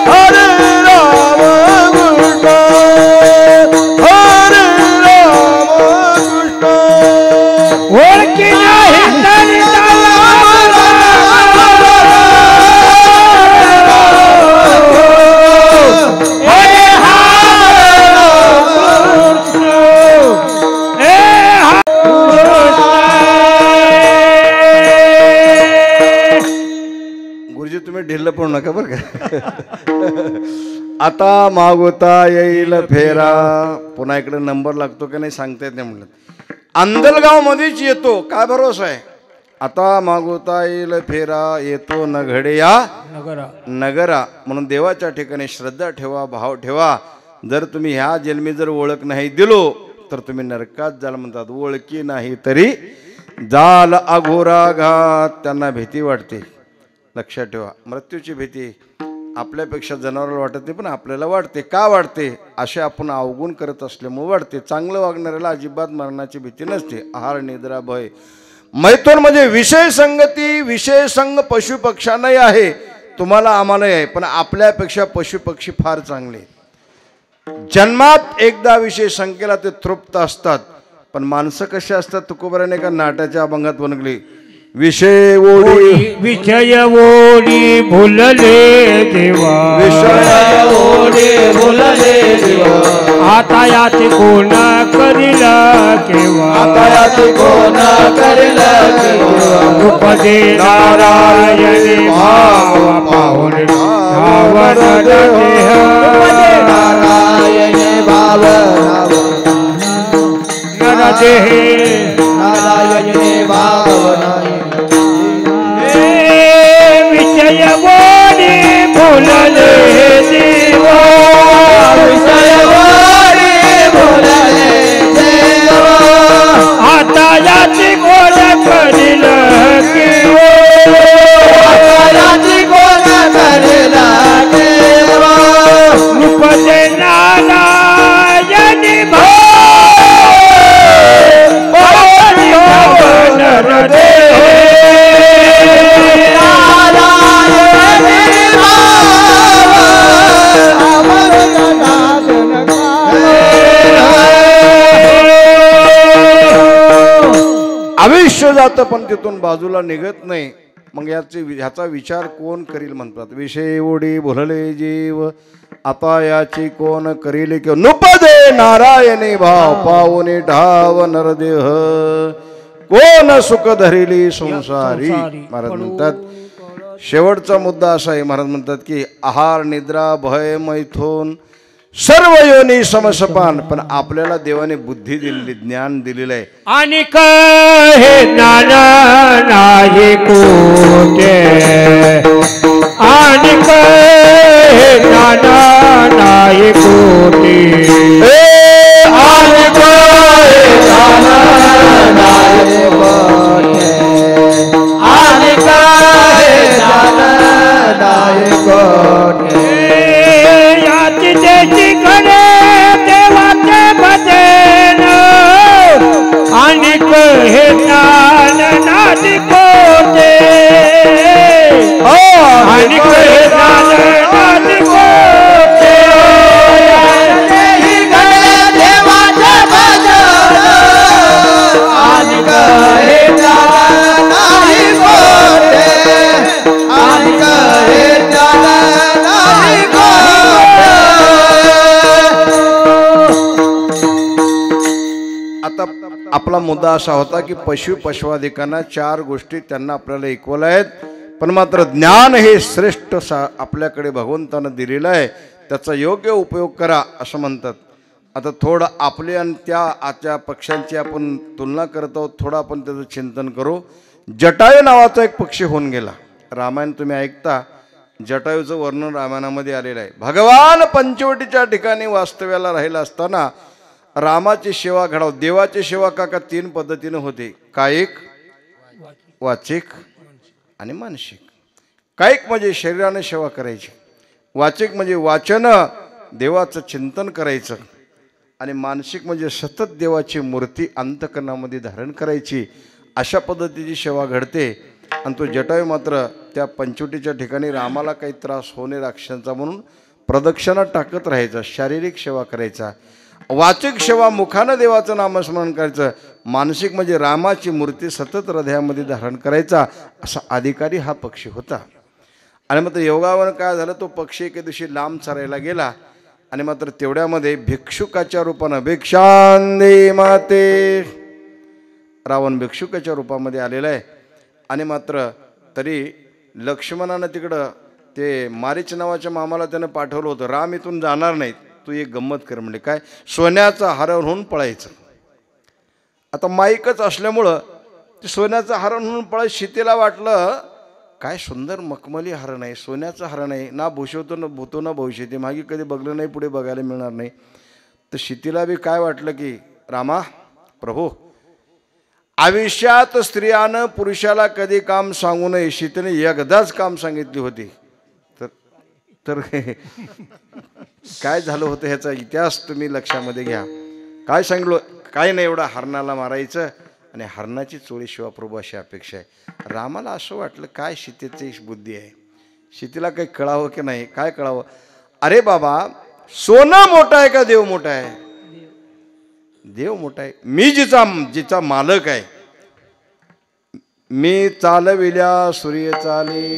हरे राम कृष्ण हरे राम कृष्ण. ओळखी नाही तरी झाला हरे राम कृष्ण हे गुरुजी तुम्ही ढिल्ल पडू नका बरं का. आता मागोता येईल फेरा, पुन्हा इकडे नंबर लागतो का नाही सांगता येत नाही म्हणलं. अंधलगाव मध्येच येतो काय भरोसा आहे. आता मागोता येईल फेरा येतो न घडे या नगरा. म्हणून देवाच्या ठिकाणी श्रद्धा ठेवा, भाव ठेवा. जर तुम्ही ह्या जन्मी जर ओळख नाही दिलो तर तुम्ही नरकात जाल म्हणतात. ओळखी नाही तरी जाल अघोरा घात. त्यांना भीती वाटते. लक्षात ठेवा मृत्यूची भीती आपल्यापेक्षा जनावराला वाटत नाही पण आपल्याला वाटते. का वाटते? असे आपण अवगुण करत असल्यामुळे वाटते. चांगलं वागणाऱ्याला अजिबात मरणाची भीती नसते. आहार निद्रा भय मैथून म्हणजे विषय संगती, विषय संग पशुपक्ष्यांनाही आहे, तुम्हाला आम्हालाही आहे. पण आपल्यापेक्षा पशुपक्षी फार चांगले. जन्मात एकदा विषय संख्येला ते तृप्त असतात. पण माणसं कशी असतात तुकोबराने का नाटाच्या अभंगात बनगली. विषय ओढी विषय ओढी भुलले देवा, विषय ओढे बोलले देवा, आता याचे कोण करील केव्हा, आता याचे कोण करेल केव्हा. उपदे नारायणी भाव पाहुन भावना देह नारायणे भावनाव नर देह नारायणे भावनाय विषय बोली भुलले देव विषय वारी बोलले देव आता याची गोड करील केव रात्री कोण करेला देव रूपते नारायणी नर देह नारायणे आयुष्य जातं पण तिथून बाजूला निघत नाही. मग ह्याचा विचार कोण करील म्हणतात. विषय ओढी भुलले जीव आता याची कोण करील किंवा नुपदे नारायणी भाव पावने ढाव नरदेह कोण सुख धरिली संसारी. महाराज म्हणतात शेवटचा मुद्दा असा आहे. महाराज म्हणतात की आहार निद्रा भय मैथून सर्व योनी समसपान. पण आपल्याला देवाने बुद्धी दिलेली ज्ञान दिलेलं आहे. आणि हे नाना नाही कोटे आणि हे नाना नाही कोटे आणि काय नाना नाय कोठे आणि काय नाना नाय कोठे याची त्याची कडे देवाचे भजन आणि हे ज्ञान नादी कोटे आणि हे ज्ञान नादी कोटे ही गळे देवाचे भजन आणि काय नाना नाही कोठे आणि काय नाना नाही कोठे. आता आपला मुद्दा असा होता की पशुपशवादिकांना 4 गोष्टी त्यांना आपल्याला इक्वल आहेत. पण मात्र ज्ञान हे श्रेष्ठ आपल्याकडे भगवंतानं दिलेलं आहे. त्याचा योग्य उपयोग करा असं म्हणतात. आता थोडं आपले आणि त्या पक्ष्यांची आपण तुलना करत आहोत. थोडं आपण त्याचं चिंतन करू. जटायू नावाचा एक पक्षी होऊन गेला. रामायण तुम्ही ऐकता. जटायूचं वर्णन रामायणामध्ये आलेलं आहे. भगवान पंचवटीच्या ठिकाणी वास्तव्याला राहिला असताना रामाची सेवा घडाव. देवाची सेवा काका 3 पद्धतीने होते. कायिक वाचिक आणि मानसिक. कायिक म्हणजे शरीराने सेवा करायची. वाचिक म्हणजे वाचन देवाचं चिंतन करायचं. आणि मानसिक म्हणजे सतत देवाची मूर्ती अंतकरणामध्ये धारण करायची. अशा पद्धतीची सेवा घडते. आणि तो जटायू मात्र त्या पंचवटीच्या ठिकाणी रामाला काही त्रास होणे राक्षसांचा म्हणून प्रदक्षिणा टाकत राहायचा. शारीरिक सेवा करायचा. वाचिक सेवा मुखानं देवाचं नामस्मरण करायचं. मानसिक म्हणजे रामाची मूर्ती सतत हृदयामध्ये धारण करायचा. असा अधिकारी हा पक्षी होता. आणि मात्र योगावर काय झालं. तो पक्षी एके दिवशी लांब चरायला गेला. आणि मात्र तेवढ्यामध्ये भिक्षुकाच्या रूपानं भिक्षांदे माते रावण भिक्षुकाच्या रूपामध्ये आलेला आहे. आणि मात्र तरी लक्ष्मणानं तिकडं ते मारीच नावाच्या मामाला त्यानं पाठवलं होतं. राम इथून जाणार नाहीत, तू एक गंमत कर म्हणजे. काय सोन्याचा हरण होऊन पळायचं. आता माईकच असल्यामुळं ते सोन्याचं हरण होऊन पळाय. सीतेला वाटलं काय सुंदर मखमली हरण आहे, सोन्याचं हरण आहे. ना भूषवतो ना भूतो ना भविष्यती. मागे कधी बघलं नाही, पुढे बघायला मिळणार नाही. तर सीतेला बी काय वाटलं की रामा प्रभू आयुष्यात स्त्रियानं पुरुषाला कधी काम सांगू नये. सीतेने एकदाच काम सांगितली होती. तर काय झालं होतं ह्याचा इतिहास तुम्ही लक्षामध्ये घ्या. काय सांगलो. काय नाही एवढा हरणाला मारायचं आणि हरणाची चोळी शिवाप्रभू अशी अपेक्षा आहे. रामाला असं वाटलं काय सीतेची बुद्धी आहे. सीतेला काही कळावं की नाही. काय कळावं. अरे बाबा सोनं मोठा आहे का देव मोठा आहे. देव मोठा आहे. मी जिचा मालक आहे. मी चालविल्या सूर्य चाले,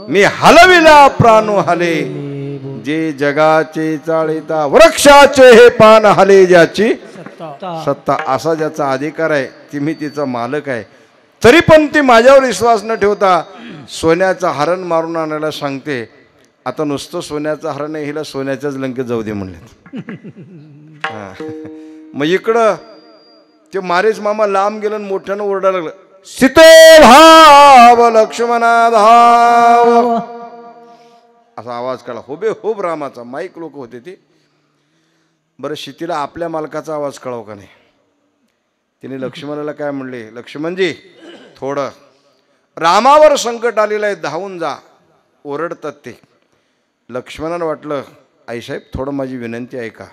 मी हलविल्या प्राणू हले. जे जगाचे चाळिता वृक्षाचे हे पान हले ज्याची सत्ता. असा ज्याचा अधिकार आहे ती मी तिचा मालक आहे. तरी पण ती माझ्यावर विश्वास न ठेवता सोन्याचं हरण मारून आणायला सांगते. आता नुसतं सोन्याचं हार नाही, हिला सोन्याच्याच लंकेत जाऊ दे म्हणले. मग इकडं ते मारेच मामा लांब गेलं आणि मोठ्यानं ओरडायला लागलं, सीते भाव लक्ष्मणा धाव, असा आवाज काढला. होबे होब रामाचा. माईक लोक होते ते. बरं सीतेला आपल्या मालकाचा आवाज कळाव का नाही. तिने लक्ष्मणाला काय म्हणले, लक्ष्मणजी थोडं रामावर संकट आलेलं आहे, धावून जा. ओरडतात ते. लक्ष्मणाला वाटलं आईसाहेब थोडं माझी विनंती ऐका,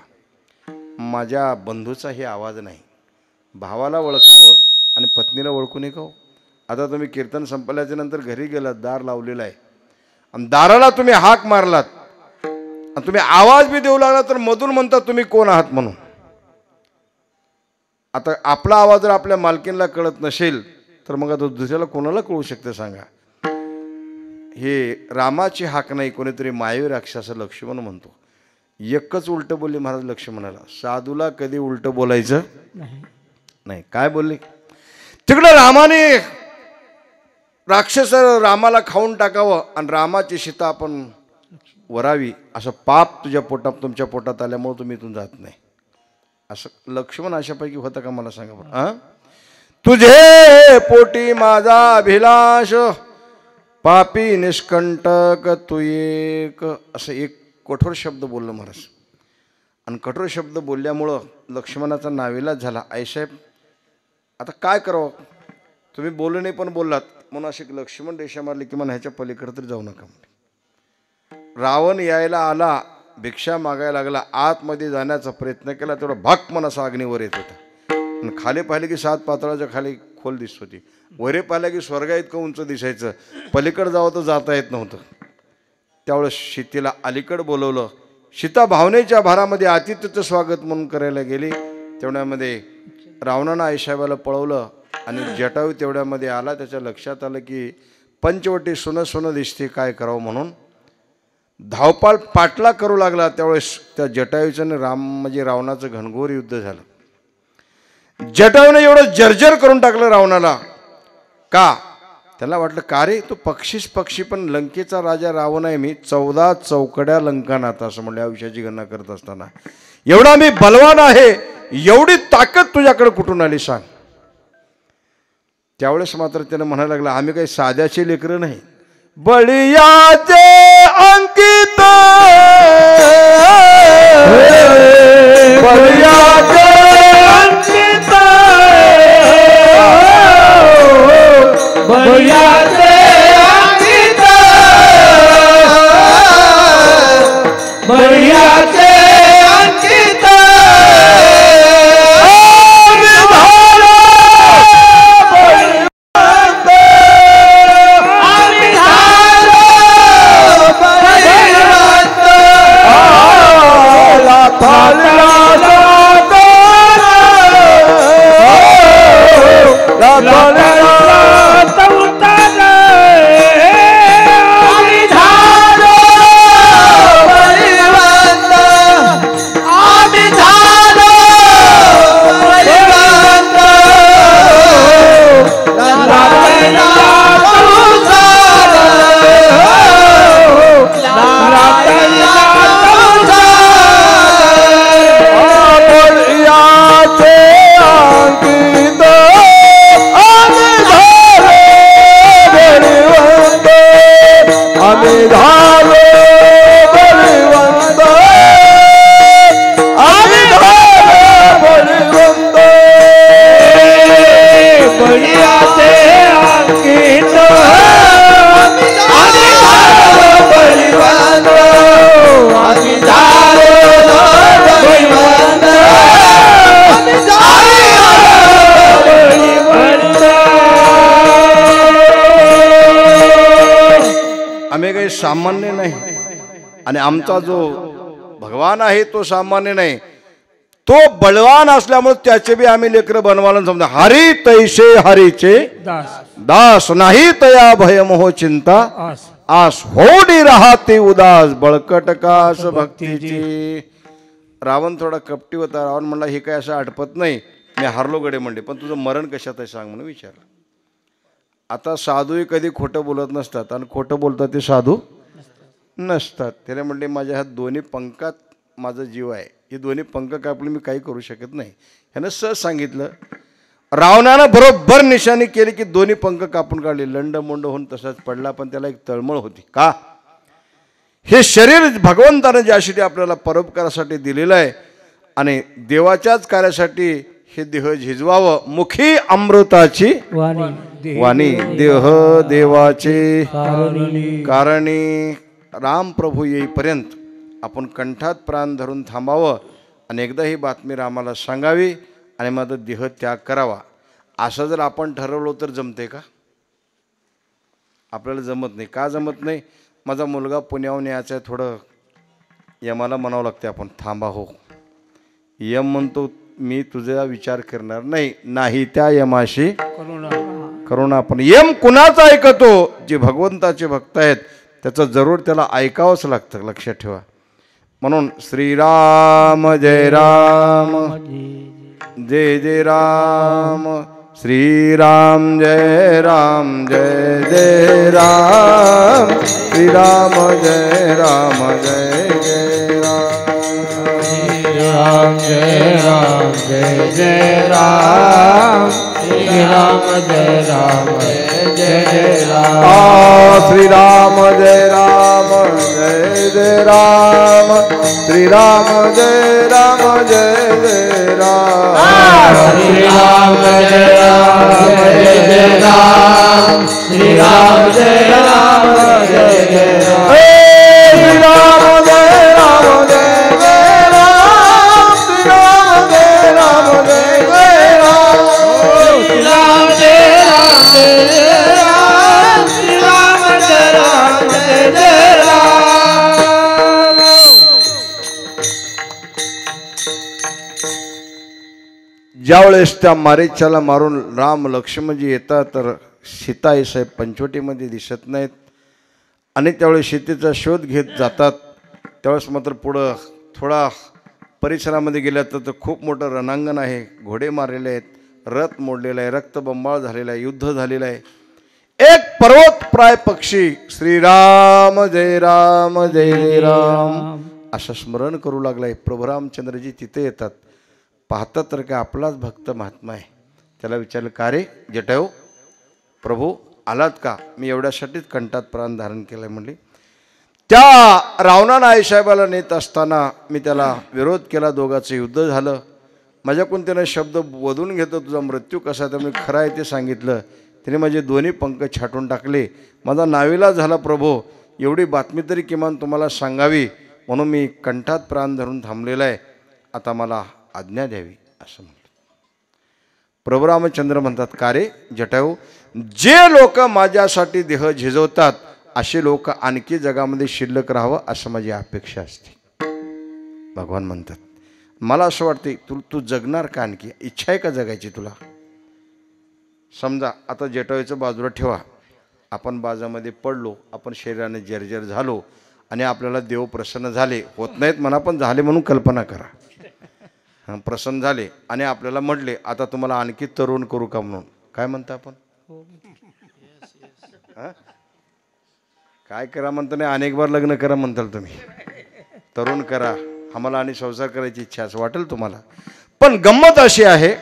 माझ्या बंधूचा हे आवाज नाही, भावाला ओळखावं आणि पत्नीला ओळखू नये का. आता तुम्ही कीर्तन संपल्याच्या नंतर घरी गेलात, दार लावलेलं आहे आणि दाराला तुम्ही हाक मारलात आणि तुम्ही आवाज बी देऊ लागला तर मधून म्हणतात तुम्ही कोण आहात म्हणून. आता आपला आवाज जर आपल्या मालकीनला कळत नसेल तर मग आता दुसऱ्याला कोणाला कळू शकते सांगा. हे रामाची हाक नाही, कोणीतरी मायवी राक्षस लक्ष्मण म्हणतो. एकच उलट बोलली महाराज लक्ष्मणाला, साधूला कधी उलट बोलायचं नाही. काय बोलले तिकडं, रामाने राक्षस रामाला खाऊन टाकावं आणि रामाची सीता आपण वरावी, असं पाप तुझ्या पोटात तुमच्या पोटात आल्यामुळे तुम्ही इथून जात नाही. असं लक्ष्मण अशापैकी होतं का मला सांगा बरं. तुझे पोटी माझा अभिलाष, पापी निष्कंटक तू एक, असं एक कठोर शब्द बोललं महाराज. आणि कठोर शब्द बोलल्यामुळं लक्ष्मणाचा नाविलाज झाला. आईसाहेब आता काय करावं, तुम्ही बोलू नाही पण बोललात म्हणून असे लक्ष्मण रेषा मारली की मला ह्याच्या पलीकडे तरी जाऊ नका. रावण यायला आला, भिक्षा मागायला लागला, आतमध्ये जाण्याचा प्रयत्न केला, तेवढा भक्मन असा अग्नीवर येत होता. आणि खाली पाहिले की 7 पातळाच्या खाली खोल दिसत होती, वरे पाहिलं की स्वर्गा इतकं उंच दिसायचं, पलीकडे जावं तर जाता येत नव्हतं. त्यावेळेस सीतेला अलीकडं बोलवलं. सीता भावनेच्या भारामध्ये आतिथ्याचं स्वागत म्हणून करायला गेली. तेवढ्यामध्ये रावणानं आईसाहेबाला पळवलं आणि जटायू तेवढ्यामध्ये आला. त्याच्या लक्षात आलं की पंचवटी सोनं सोनं दिसते, काय करावं म्हणून धावपाळ पाटला करू लागला. त्यावेळेस त्या जटायूचं म्हणजे रावणाचं घनघोर युद्ध झालं. जटायूने एवढं जर्जर करून टाकलं रावणाला. का त्याला वाटलं का रे तो पक्षीच पक्षी, पण लंकेचा राजा रावण आहे मी, 14 चौकड्या लंकानाथ असं म्हणलं आयुष्याची गणना करत असताना. एवढा मी बलवान आहे, एवढी ताकद तुझ्याकडे कुठून आली सांग. त्यावेळेस मात्र त्यानं म्हणायला लागला आम्ही काही साध्याचे लेकरं नाही, बळीयाचे अंकित, बळीयाचे अंकित, बळीयाचे अंकित, बळीयाचे अंकित, सामान्य नाही आणि आमचा जो भगवान आहे तो सामान्य नाही, तो बलवान असल्यामुळे त्याचे बी आम्ही लेकर बनवायला समजा. हरी तैसे हरीचे दास, नाही तया भयमोह चिंता आस, होडी राहते उदास बळकट कास भक्तीची. रावण थोडा कपटी होता. रावण म्हणला हे काय असं आटपत नाही, मी हारलो गडे म्हणले, पण तुझं मरण कशात आहे सांग म्हणून विचारलं. आता साधूही कधी खोटं बोलत नसतात आणि खोटं बोलतात ते साधू नसतात. त्याला म्हणले माझ्या ह्या दोन्ही पंखात माझा जीव आहे, हे दोन्ही पंख कापले मी काही करू शकत नाही. ह्यानं सहज सांगितलं. रावणानं बरोबर निशाणी केली की दोन्ही पंख कापून काढले. लंड मोंड होऊन तसाच पडला, पण त्याला एक तळमळ होती. का? हे शरीर भगवंतानं ज्यासाठी आपल्याला परोपकारासाठी दिलेलं आहे आणि देवाच्याच कार्यासाठी हे देह झिजवावं. मुखी अमृताची वाणी, देह देवाचे कारणी. राम प्रभू येईपर्यंत आपण कंठात प्राण धरून थांबावं आणि एकदा ही बातमी रामाला सांगावी आणि माझा देह त्याग करावा. असं जर आपण ठरवलं तर जमते का? आपल्याला जमत नाही. का जमत नाही? माझा मुलगा पुण्याहून यायचा आहे, थोडं यमाला म्हणावं लागते आपण थांबा हो. यम म्हणतो मी तुझा विचार करणार नाही, नाही त्या यमाशी करुणा. आपण यम कुणाचा ऐकतो? जे भगवंताचे भक्त आहेत त्याचं जरूर त्याला ऐकावंच लागतं, लक्षात ठेवा. म्हणून श्रीराम जय राम जय जय राम, श्रीराम जय राम जय जय राम, श्रीराम जय राम जय जय राम, राम जय राम जय जय राम, श्री राम जय राम जय जय राम, श्री राम जय राम जय जय राम, श्री राम जय राम जय जय राम, श्री राम जय राम जय जय राम, श्री राम जय राम जय जय राम, श्री राम जय राम जय जय राम, श्री राम जय राम जय जय राम, श्री राम जय राम जय जय राम, श्री राम जय राम जय जय राम. ज्यावेळेस त्या मारीच्याला मारून राम लक्ष्मणजी येतात तर सीता आई साहेब पंचवटीमध्ये दिसत नाहीत आणि त्यावेळेस सीतेचा शोध घेत जातात. त्यावेळेस मात्र पुढं थोडा परिसरामध्ये गेल्या तर खूप मोठं रणांगण आहे, घोडे मारलेले आहेत, रथ मोडलेला आहे, रक्तबंबाळ झालेला आहे, युद्ध झालेलं आहे. एक पर्वतप्राय पक्षी श्रीराम जय राम जय जय राम असं स्मरण करू लागलाय. प्रभू रामचंद्रजी तिथे येतात, पाहतात तर काय आपलाच भक्त महात्मा आहे. त्याला विचारलं का रे जटायू, प्रभू आलात का? मी एवढ्यासाठीच कंठात प्राण धारण केलं आहे म्हणली. त्या रावणानं आईसाहेबाला नेत असताना मी त्याला विरोध केला, दोघांचं युद्ध झालं. माझ्याकडून त्यानं शब्द वधून घेतो तुझा मृत्यू कसा, तर मी खरं आहे ते सांगितलं. त्याने माझे दोन्ही पंख छाटून टाकले. माझा नाविलाज झाला प्रभू, एवढी बातमी तरी किमान तुम्हाला सांगावी म्हणून मी कंठात प्राण धरून थांबलेला आहे, आता मला आज्ञा द्यावी असं म्हटलं. प्रभू रामचंद्र म्हणतात का रे जटायू, जे लोक माझ्यासाठी देह झिजवतात असे लोक आणखी जगामध्ये शिल्लक राहावं असं माझी अपेक्षा असते. भगवान म्हणतात मला असं वाटते तू जगणार का, आणखी इच्छा आहे का जगायची तुला? समजा आता जटायूचं बाजूला ठेवा, आपण बाजामध्ये पडलो, आपण शरीराने जर्जर झालो आणि आपल्याला देव प्रसन्न झाले, होत नाहीत म्हणा पण झाले म्हणून कल्पना करा. प्रसन्न झाले आणि आपल्याला म्हटले आता तुम्हाला आणखी तरुण करू का म्हणून, काय म्हणता आपण? काय करा म्हणता नाही, अनेक बार लग्न करा म्हणताल तुम्ही, तरुण करा, आम्हाला आणि संसार करायची इच्छा असं वाटेल तुम्हाला. पण गंमत अशी आहे,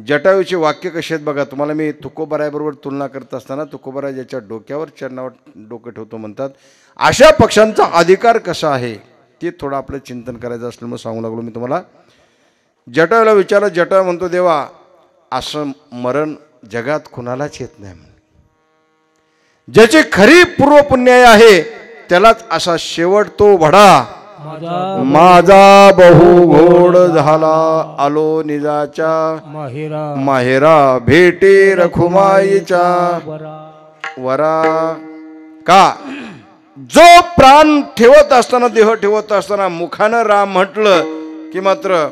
जटायूचे वाक्य कसे आहेत बघा. तुम्हाला मी तुकोबारायबरोबर तुलना करत असताना तुकोबाराय ज्याच्या डोक्यावर चरणावर डोकं ठेवतो म्हणतात, अशा पक्षांचा अधिकार कसा आहे ते थोडं आपलं चिंतन करायचं असल्यामुळे सांगू लागलो मी तुम्हाला. जटायूला विचारलं, जटायू म्हणतो देवा असं मरण जगात कुणालाच येत नाही, ज्याची खरी पूर्वपुण्याय आहे त्यालाच असा शेवट तो भडा माझा बहु घोड झाला आलो निजाच्या माहेरा भेटे रखुमाईच्या वरा. का? जो प्राण ठेवत असताना, देह ठेवत असताना मुखानं राम म्हटलं की मात्र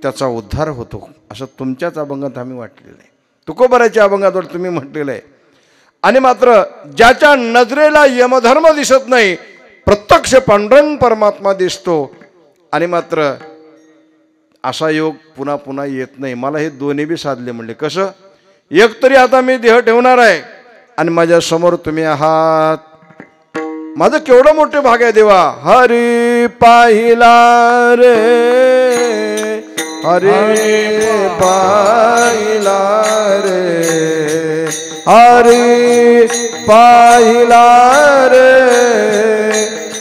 त्याचा उद्धार होतो असं तुमच्याच अभंगात आम्ही वाटलेलं आहे, तुकोबाराच्या अभंगावर तुम्ही म्हटलेलं आहे. आणि मात्र ज्याच्या नजरेला यमधर्म दिसत नाही, प्रत्यक्ष पांडुरंग परमात्मा दिसतो आणि मात्र असा योग पुन्हा पुन्हा येत नाही. मला हे दोन्ही बी साधले म्हणले. कसं? एक तरी आता मी देह ठेवणार आहे आणि माझ्या समोर तुम्ही आहात, माझं केवढं मोठे भाग आहे देवा. हरी पाहिला रे, हरी पाहिला रे, हरी पाहिला रे,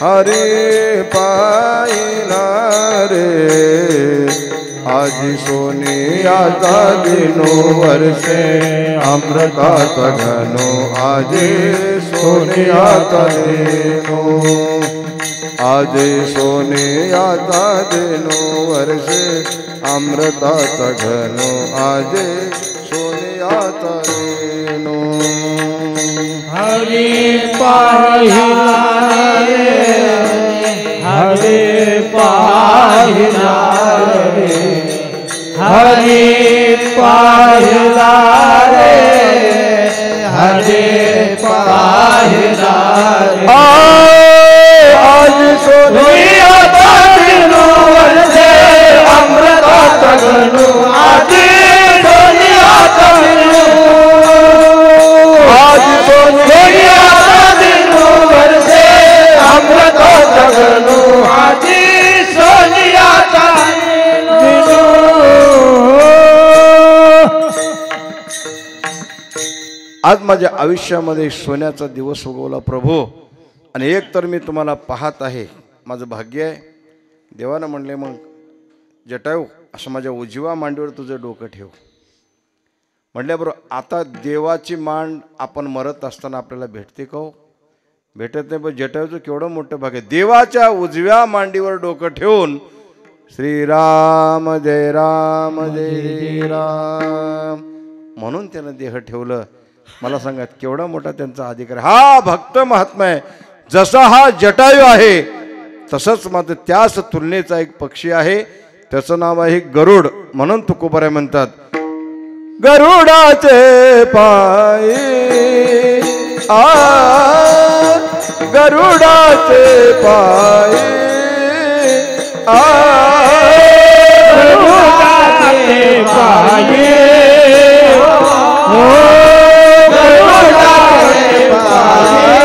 हरी पाहिला रे. आजी सोनियाचा दिनो वर्षे अमृताचा घनो, आजी सोनियाचा दिनो, आजी सोनियाचा दिनो वर्षे अमृताचा घनो, आजी सोनियाचा दिनो. हरी पाहिला रे, हरी पाहिला रे, हरी पाहिला रे, हरी पाहिला रे. आज सोनियाचा दिनो वर्षे अमृताचा घनो, आजी सोनियाचा दिनो, आज सोनियाचा दिनो वर्षे अमृताचा घनो, आजी सोनियाचा दिनो. आज माझ्या आयुष्यामध्ये सोन्याचा दिवस उगवला प्रभू. आणि एक तर मी तुम्हाला पाहत आहे, माझं भाग्य आहे. देवानं म्हणले मग जटायू असं माझ्या उजव्या मांडीवर तुझं डोकं ठेव. म्हटल्याबरोबर आता देवाची मांड आपण मरत असताना आपल्याला भेटते का हो? भेटत नाही. पण जटायूचं केवढं मोठं भाग्य आहे. देवाच्या उजव्या मांडीवर डोकं ठेवून श्रीराम जय राम जय जय राम म्हणून त्यानं देह ठेवलं. मला सांगा केवढा मोठा त्यांचा अधिकार आहे. हा भक्त महात्मा आहे. जसा हा जटायू आहे तसंच मात्र त्याच तुलनेचा एक पक्षी आहे, त्याचं नाव आहे गरुड. म्हणून तुकोबाराय म्हणतात गरुडाचे पाय आ, गरुडाचे पाय आ, गरुडाचे पाय हो, गरुडाचे पाय,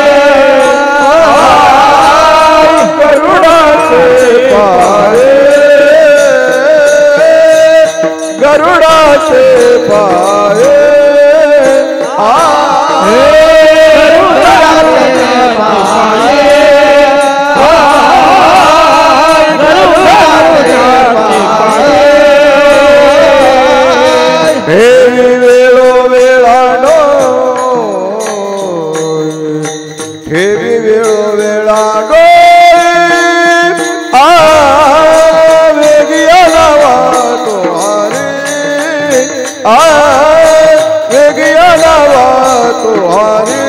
गरुडाचे पाय, गरुडाचे पाय आ, गरुडाचे पाय, गरुडाचे पाय. ठेवी वेळो वेळानो, ठेवी वेळो वेळानो आ, वेगिया नावा तुहारे आ, वेगिया नावा तुहारे.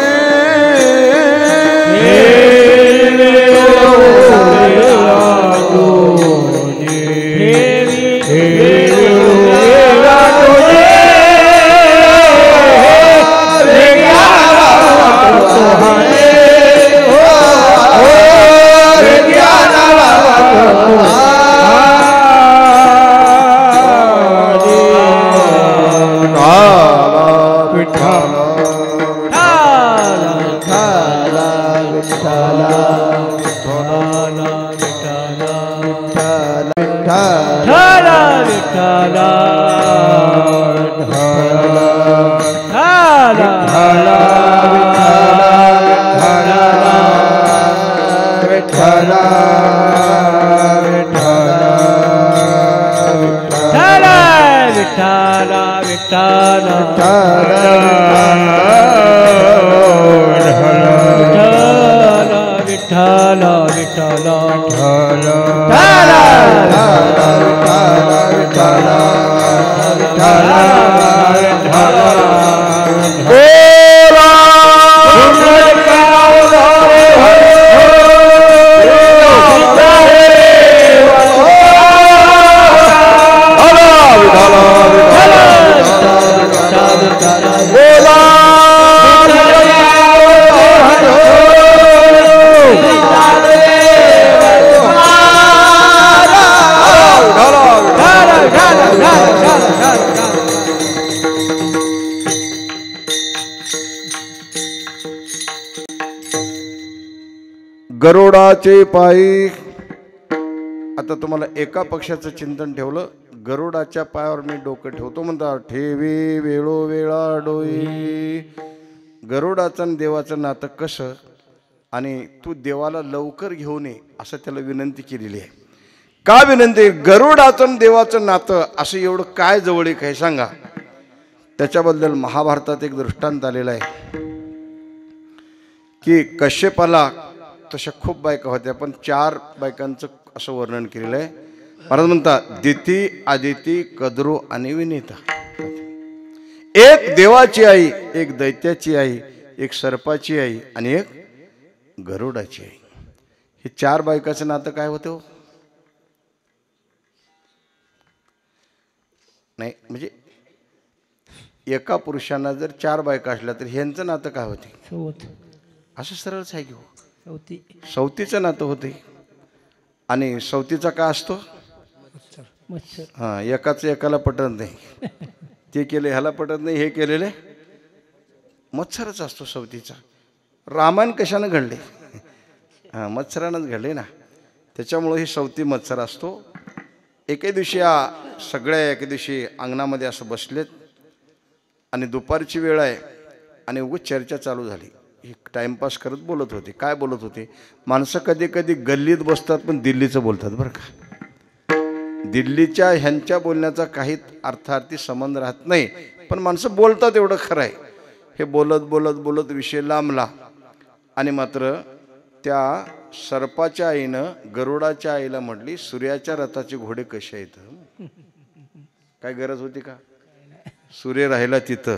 गरुडाचे पायी. आता तुम्हाला एका पक्षाचं चिंतन ठेवलं, गरुडाच्या पायावर मी डोकं ठेवतो म्हणता, ठेवी वेळोवेळा डोई. गरुडाचं आणि देवाचं नातं कसं, आणि तू देवाला लवकर घेऊन ये असं त्याला विनंती केलेली आहे. का विनंती? गरुडाचं आणि देवाचं नातं असं एवढं काय जवळीक आहे सांगा. त्याच्याबद्दल महाभारतात एक दृष्टांत आलेला आहे की कश्यपाला तशा खूप बायका होत्या, पण 4 बायकांचं असं वर्णन केलेलं आहे. महाराज म्हणतात, दिती, आदिती, कद्रू आणि विनीता. एक देवाची आई, एक दैत्याची आई, एक सर्पाची आई आणि एक गरुडाची आई. हे 4 बायकाचं नातं काय होतं हो? नाही म्हणजे एका पुरुषांना जर 4 बायका असल्या तर ह्यांचं नातं काय होते? असं सरळच आहे की हो, सवतीचं नातं होते. आणि सवतीचा काय असतो? हां, एकाचं एकाला पटत नाही, ते केले ह्याला पटत नाही, हे केलेले मत्सरच असतो सवतीचा. रामायण कशानं घडले? हां, मत्सरानंच घडले ना. त्याच्यामुळं ही सवती मत्सर असतो. एके दिवशी सगळ्या एके दिवशी अंगणामध्ये असं बसलेत आणि दुपारची वेळ आहे आणि उगाच चर्चा चालू झाली. टाइमपास करत बोलत होते. काय बोलत होते? माणसं कधी कधी गल्लीत बसतात पण दिल्लीचं बोलतात बरं का. दिल्लीच्या ह्यांच्या बोलण्याचा काही अर्थार्थी संबंध राहत नाही, पण माणसं बोलतात एवढं खरं आहे. हे बोलत बोलत बोलत विषय लांबला आणि मात्र त्या सर्पाच्या आईनं गरुडाच्या आईला म्हटली, सूर्याच्या रथाचे घोडे कसे आहेत? काय गरज होती का? सूर्य राहिला तिथं,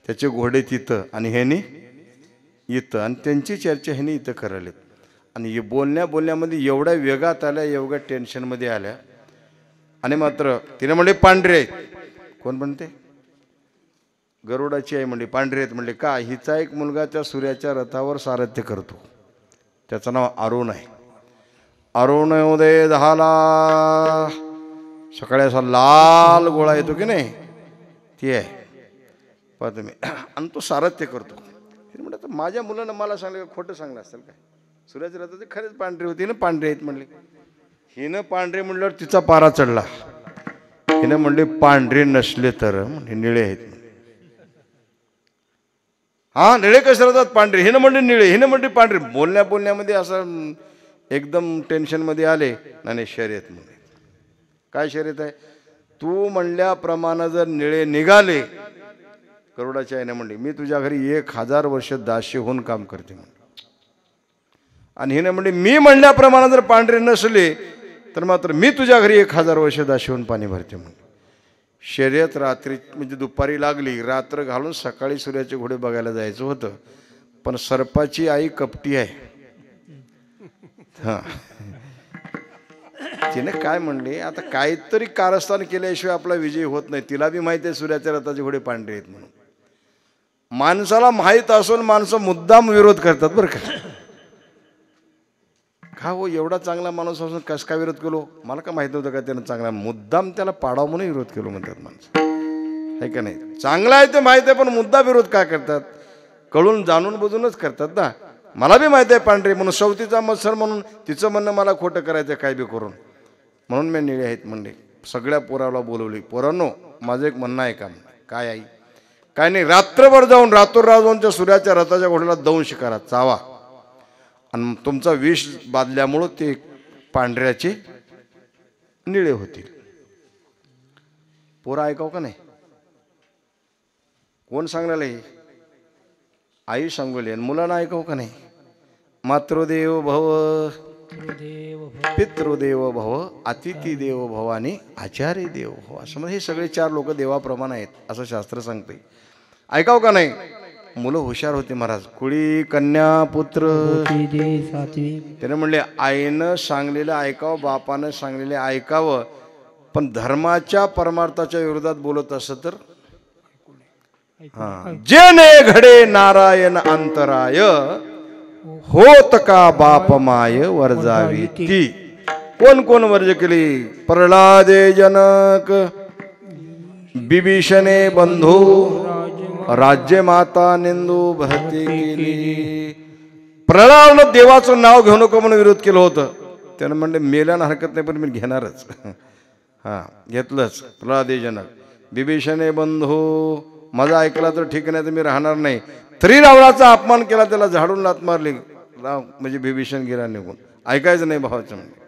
त्याचे घोडे तिथं आणि ह्यानी इथं, आणि त्यांची चर्चा ह्यानी इथं करायला. आणि हे बोलण्यामध्ये एवढ्या वेगात आल्या, एवढ्या टेन्शनमध्ये आल्या आणि मात्र तिने म्हणले पांढरे आहेत. कोण म्हणते? गरुडाची आई म्हणली पांढरे आहेत. म्हणले का? हिचा एक मुलगा त्या सूर्याच्या रथावर सारथ्य करतो, त्याचं नाव अरुण आहे. अरुण उदय झाला सकाळी असा लाल गोळा येतो की नाही, ती आहे पहा तुम्ही, आणि तो सारथ्य करतो. म्हणतात माझ्या मुलानं मला सांगलं, खोटं सांगलं असेल काय? सूर्याच्या रथाचे खरेच पांढरे होते ना, पांढरे आहेत म्हणले. हिनं पांढरे म्हणल्यावर तिचा पारा चढला. हिनं म्हणले पांढरे नसले तर म्हणजे निळे आहेत. हा, निळे कसे राहतात? पांढरे. हिनं म्हणले निळे, हिनं म्हणले पांढरे. बोलण्यामध्ये असं एकदम टेन्शनमध्ये आले. नाही शर्यत म्हणले. काय शर्यत आहे? तू म्हणल्याप्रमाणे जर निळे निघाले, गरुडाच्या आईने म्हणली, मी तुझ्या घरी 1000 वर्ष दासी होऊन काम करते म्हणले. आणि हिने म्हणले मी म्हणल्याप्रमाणे जर पांढरे नसले तर मात्र मी तुझ्या घरी 1000 वर्ष दासी होऊन पाणी भरते म्हणले. शर्यत रात्री म्हणजे दुपारी लागली, रात्र घालून सकाळी सूर्याचे घोडे बघायला जायचं होतं. पण सर्पाची आई कपटी आहे. हां, तिने काय म्हणले, आता काहीतरी कारस्थान केल्याशिवाय आपला विजय होत नाही. तिला बी माहिती आहे सूर्याच्या रथाचे घोडे पांढरे आहेत म्हणून. माणसाला माहीत असून माणसं मुद्दाम विरोध करतात बरं का. का हो, एवढा चांगला माणूस असून कस काय विरोध केलो? मला का माहित नव्हतं का त्यानं चांगला? मुद्दाम त्याला पाडावं म्हणून विरोध केलो म्हणतात माणसं, आहे का नाही? चांगला आहे ते माहिती आहे, पण मुद्दा विरोध का करतात? कळून जाणून बुजूनच करतात ना. मला बी माहिती आहे पांढरे म्हणून, सवतीचा मत्सर म्हणून तिचं म्हणणं मला खोटं करायचं काय बी करून, म्हणून मी निळे आहेत म्हणले. सगळ्या पोराला बोलवली. पोरांनो, माझं एक म्हणणं आहे का? काय आई? काय नाही, रात्रभर जाऊन रातोरात जाऊन त्या सूर्याच्या रथाच्या घोड्याला दंश करा, चावा, आणि तुमचा विष बादल्यामुळं ते पांढऱ्याचे निळे होतील. पोरं ऐकाव का नाही? कोण सांगलेलं आहे? आई सांगली. आणि मुलांना ऐकाव का नाही? मातृदेव भव, पितृदेव भव, अतिथी देव भव आणि आचार्य देव भव, असं म्हणजे हे सगळे 4 लोक देवाप्रमाणे आहेत असं शास्त्र सांगते. ऐकाव का नाही? मुलं हुशार होती महाराज. कुळी कन्या पुत्र. त्याने म्हणले आईनं सांगलेलं ऐकावं, बापानं सांगलेलं ऐकावं, पण धर्माच्या परमार्थाच्या विरोधात बोलत असं तर जेने घडे नारायण अंतराय, होत का बाप माय वर्जावी ती. कोण कोण वर्ज केली? प्रल्हादे जनक, बिभीषणे बंधू, राज्य माता निंदू भरती केली. प्रल्हादानं देवाचं नाव घेऊ नको म्हणून विरोध केलं होतं. त्यानं म्हणले मेल्यानं हरकत नाही पण मी घेणारच. हां घेतलंच. प्रल्हादे जनक बिभीषणे बंधू माझा ऐकला तर ठीक नाही तर मी राहणार नाही. तरी रावणाचा अपमान केला, त्याला झाडून लात मारली. राव म्हणजे बिभीषण गेला निघून. ऐकायचं नाही भावाचं. म्हणजे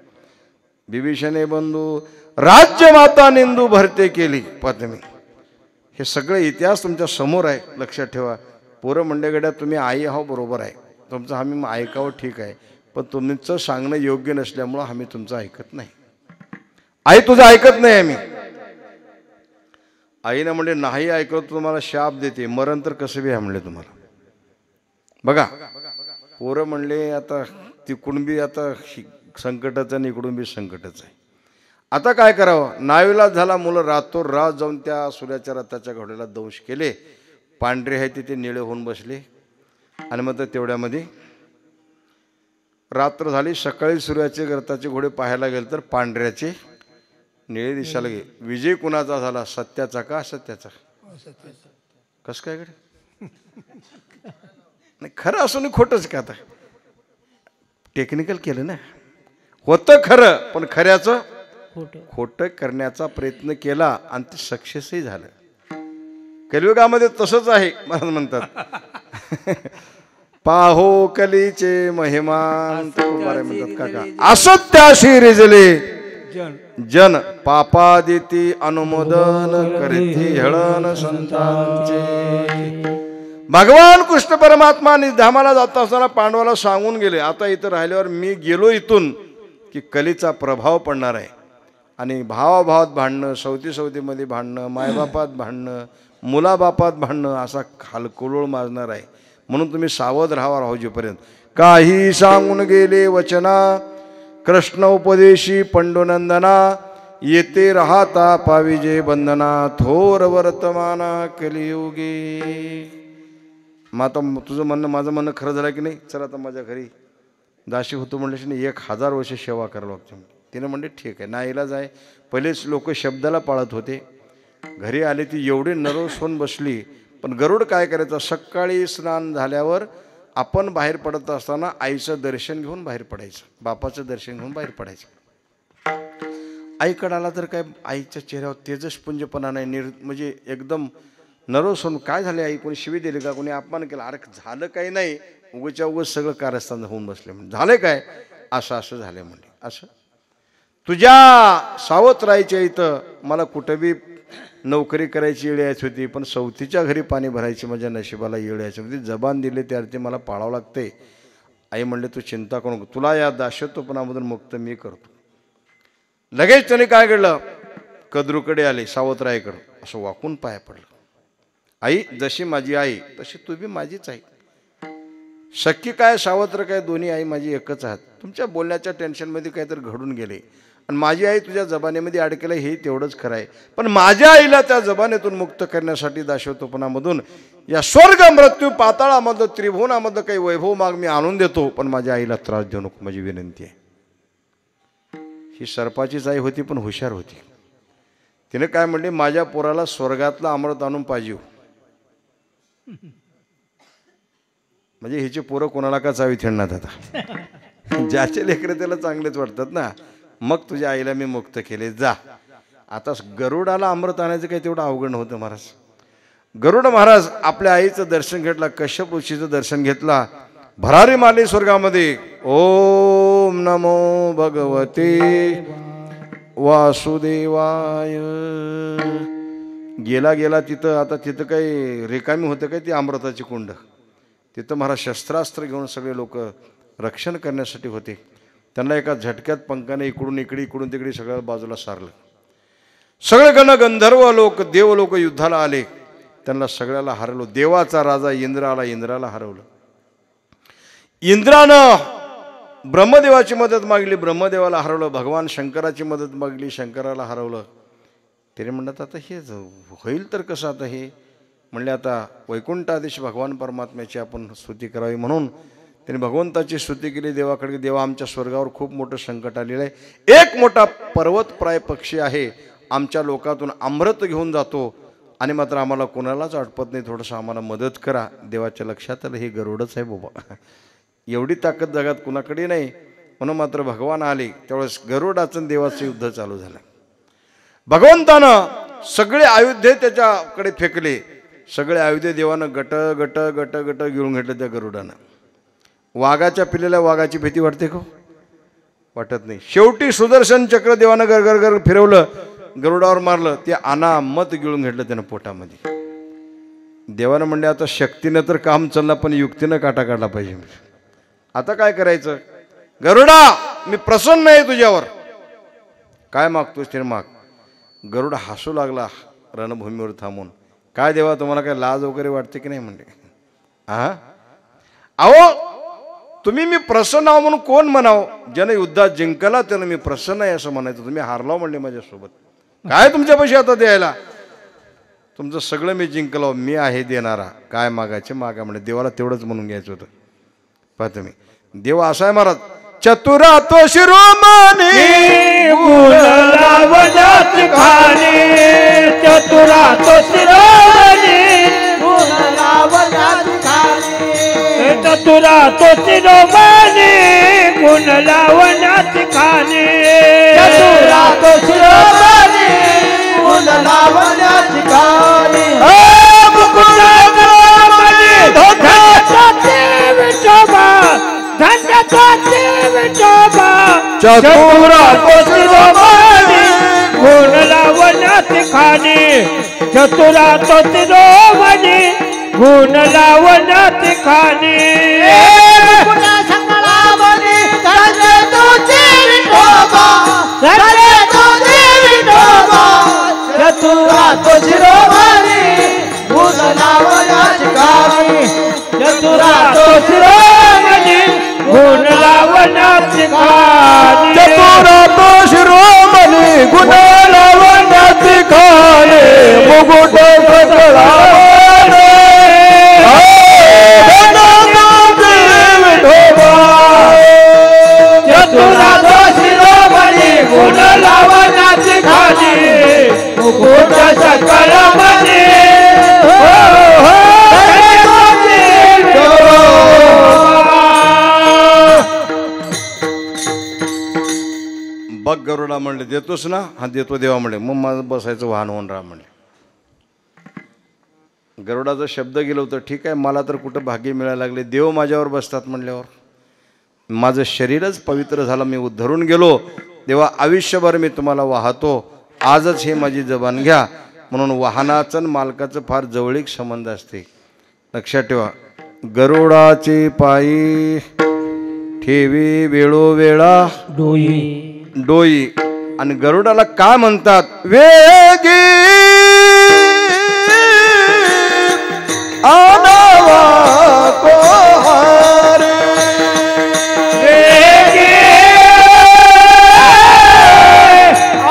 बिभीषणे बंधू राज्य माता निंदू भरते केली पत्नी. हे सगळे इतिहास तुमच्या समोर आहे, लक्षात ठेवा. पोरं म्हणले गड्या तुम्ही आई आहो बरोबर आहे, तुमचं आम्ही ऐकावं ठीक आहे, पण तुमचं सांगणं योग्य नसल्यामुळं आम्ही तुमचं ऐकत नाही. आई तुझं ऐकत नाही आम्ही. आईनं म्हणले नाही ऐकत तुम्हाला शाप देते, मरण तर कसं बी आहे म्हणले तुम्हाला. बघा पोरं म्हणले आता तिकडून बी आता संकटाचं आणि इकडून बी संकटच आहे. आता काय करावं, नाविलाज झाला. मुलं रातोरात जाऊन त्या सूर्याच्या रथाच्या घोड्याला दंश केले. पांढरे आहे ते निळे होऊन बसले. आणि मग तेवढ्यामध्ये रात्र झाली. सकाळी सूर्याचे रथाचे घोडे पाहायला गेले तर पांढऱ्याचे निळे दिसायला गेले. विजय कुणाचा झाला, सत्याचा का असत्याचा? कस काय कडे नाही, खरं असून खोटंच का? आता टेक्निकल केलं ना. होतं खरं पण खऱ्याचं खोटं करण्याचा प्रयत्न केला आणि ते सक्सेसही झालं. कलियुगामध्ये तसंच आहे. मला म्हणतात पाहो कलीचे महिमान म्हणतात काका. असत्याशी रिजले जन पापादिती अनुमोदन करीती हळण संतांचे. भगवान कृष्ण परमात्मा निधामाला जात असताना पांडवाला सांगून गेले, आता इथं राहिल्यावर मी गेलो इथून की कलीचा प्रभाव पडणार आहे आणि भावाभावात भांडणं, सवतीमध्ये भांडणं, मायबापात भांडणं, मुलाबापात भांडणं असा खालकुलोळ माजणार आहे. म्हणून तुम्ही सावध राहावा राहोजीपर्यंत. काही सांगून गेले वचना कृष्ण उपदेशी पंडुनंदना. येते राहता पाविजे बंधना थोर वर्तमाना कलियुगे. मग आता तुझं म्हणणं माझं म्हणणं खरं झालं की नाही? चल आता माझ्या घरी दाशी होतो म्हणल्याशी नाही 1000 वर्ष सेवा करावं लागते. तिने म्हणले ठीक आहे. नाईलाज आहे. पहिलेच लोक शब्दाला पाळत होते. घरी आले ती एवढी नरोस होऊन बसली. पण गरुड काय करायचं, सकाळी स्नान झाल्यावर आपण बाहेर पडत असताना आईचं दर्शन घेऊन बाहेर पडायचं, बापाचं दर्शन घेऊन बाहेर पडायचं. आईकडे आला तर काय आईच्या चेहऱ्यावर तेजस्पुंजपणा नाही, म्हणजे एकदम नरोस होऊन काय झाले आई, कोणी शिवी दिली का, कोणी अपमान केला? अरे झालं काही नाही, उगच्या उगच सगळं कारस्थान होऊन बसले. म्हणजे झालं काय, असं असं झालं म्हणजे. असं तुझ्या सावत्राईच्या इथं मला कुठं बी नोकरी करायची येळ यायची होती, पण सवतीच्या घरी पाणी भरायची माझ्या नशिबाला येळ यायची होती. जबान दिली त्यावरती मला पाळावं लागते. आई म्हणले तू चिंता करू नको, तुला या दासत्वपणामधून मुक्त मी करतो. लगेच त्याने काय घडलं, कद्रूकडे आले सावत्राईकडं, असं वाकून पाया पडलं. आई जशी माझी आई तशी तू बी माझीच आई. शक्य काय सावत्र काय दोन्ही आई माझी एकच आहात. तुमच्या बोलण्याच्या टेन्शनमध्ये काहीतरी घडून गेले आणि माझी आई तुझ्या जबानेमध्ये अडकेलं हे तेवढंच खरं आहे. पण माझ्या आईला त्या जबानेतून मुक्त करण्यासाठी दासत्वपणामधून या स्वर्ग मृत्यू पाताळामधलं त्रिभुवनामधलं काही वैभव माग मी आणून देतो, पण माझ्या आईला त्रास देऊ नको, माझी विनंती आहे. ही सर्पाचीच आई होती पण हुशार होती. तिने काय म्हणले, माझ्या पोराला स्वर्गातलं अमृत आणून पाहिजे. म्हणजे हिचे पोरं कोणाला का चावी थिणणार आता. ज्याचे लेकरं त्याला चांगलेच वाटतात ना. मग तुझ्या आईला मी मुक्त केले, जा. आता गरुडाला अमृत आणायचं काही तेवढं अवघड नव्हतं महाराज. गरुड महाराज आपल्या आईचं दर्शन घेतला, कश्यप ऋषीचं दर्शन घेतला, भरारी मारली स्वर्गामध्ये. ओम नमो भगवते वासुदेवाय. गेला गेला तिथं. आता तिथं काही रिकामी होतं काय ती अमृताची कुंड. तिथं महाराज शस्त्रास्त्र घेऊन सगळे लोक रक्षण करण्यासाठी होते. त्यांना एका झटक्यात पंखाने इकडून इकडे इकडून तिकडे सगळ्या बाजूला सारलं. सगळेकडनं गंधर्व लोक देव लोक युद्धाला आले, त्यांना सगळ्याला हरवलं. देवाचा राजा इंद्र आला, इंद्राला हरवलं. इंद्रानं ब्रह्मदेवाची मदत मागली, ब्रह्मदेवाला हरवलं. भगवान शंकराची मदत मागली, शंकराला हरवलं. त्याने म्हणतात आता हे होईल तर कसं. आता हे म्हणले आता वैकुंठाधीश भगवान परमात्म्याची आपण स्तुती करावी, म्हणून त्यांनी भगवंताची स्तुती केली देवाकडे. देवा आमच्या स्वर्गावर खूप मोठं संकट आलेलं आहे, एक मोठा पर्वतप्राय पक्षी आहे, आमच्या लोकातून अमृत घेऊन जातो आणि मात्र आम्हाला कोणालाच आटपत नाही, थोडंसं आम्हाला मदत करा. देवाच्या लक्षात आलं हे गरुडच आहे बाबा. एवढी ताकद जगात कुणाकडे नाही. म्हणून मात्र भगवान आले त्यावेळेस गरुडाचं देवाचं युद्ध चालू झालं. भगवंतानं सगळे आयुधे त्याच्याकडे फेकले. सगळे आयुधे देवानं गट गट गट गट घेऊन घेतलं त्या गरुडानं. वाघाच्या पिल्लेल्या वाघाची भीती वाटते का? वाटत नाही. शेवटी सुदर्शन चक्र देवानं गर गर गर फिरवलं, गरुडावर मारलं, ते अनामत गिळून घेतलं त्यानं पोटामध्ये. देवानं म्हणले आता शक्तीनं तर काम चाललं पण युक्तीनं काटा काढला पाहिजे. आता काय करायचं? गरुडा मी प्रसन्न आहे तुझ्यावर, काय मागतोस ते माग. गरुड हसू लागला रणभूमीवर थांबून. काय देवा तुम्हाला काय लाज वगैरे वाटते की नाही म्हणले. अहो तुम्ही मी प्रसन्न आहो म्हणून कोण म्हणावं? ज्यानं युद्धात जिंकला त्यानं मी प्रसन्न आहे असं म्हणायचं. तुम्ही हारलाव म्हणले माझ्यासोबत, काय तुमच्यापाशी आता द्यायला? तुमचं सगळं मी जिंकलो, मी आहे देणारा, काय मागायचे मागा म्हणजे. देवाला तेवढंच म्हणून घ्यायचं होतं. पहा तुम्ही देव असा आहे महाराज, चतुरा तो शिरोमणी गुणलावण्यात खाली, चतुरा तो शिरोमणी गुणलावण्यात खाली, चतुरा तो शिरोमणी गुणलावण्यात खाली, चतुरा तो शिरोमणी गुणलावण्यात खाली. चतुरा तो शिरोमणी गुणलावण्यात खाली, चतुरा तो शिरोमणी गुणलावण्यात खाली. संगळावणी धन्य तुझे विठोबा, धन्य तुझे विठोबा, चतुरा तो शिरोमणी गुणलावण्यात खाली, चतुरा तो शिरोमणी गुणलावण्यात खाली, चतुरा तो शिरोमणी गुणलावण्यात खाली, मुकुट सकळावणे चतुरा तो शिरोमणी गुणलावण्यात खाली, मुकुट सकळावणे बघ गरुडा म्हणले देतोस ना? हा देतो देवा म्हणले. मग माझं बसायचं वाहन होऊन राहा म्हणले. गरुडाचा शब्द गेलं होतं, ठीक आहे मला तर कुठं भाग्य मिळायला लागले, देव माझ्यावर बसतात म्हणल्यावर. माझं शरीरच पवित्र झालं, मी उद्धरून गेलो. देवा आयुष्यभर मी तुम्हाला वाहतो, आजच हे माझी जबान घ्या. म्हणून वाहनाचं आणि मालकाचं फार जवळीक संबंध असते. लक्षात ठेवा. गरुडाचे पायी ठेवी वेळोवेळा डोई. आणि गरुडाला काय म्हणतात? वेगी आनावा को हारे, वेगी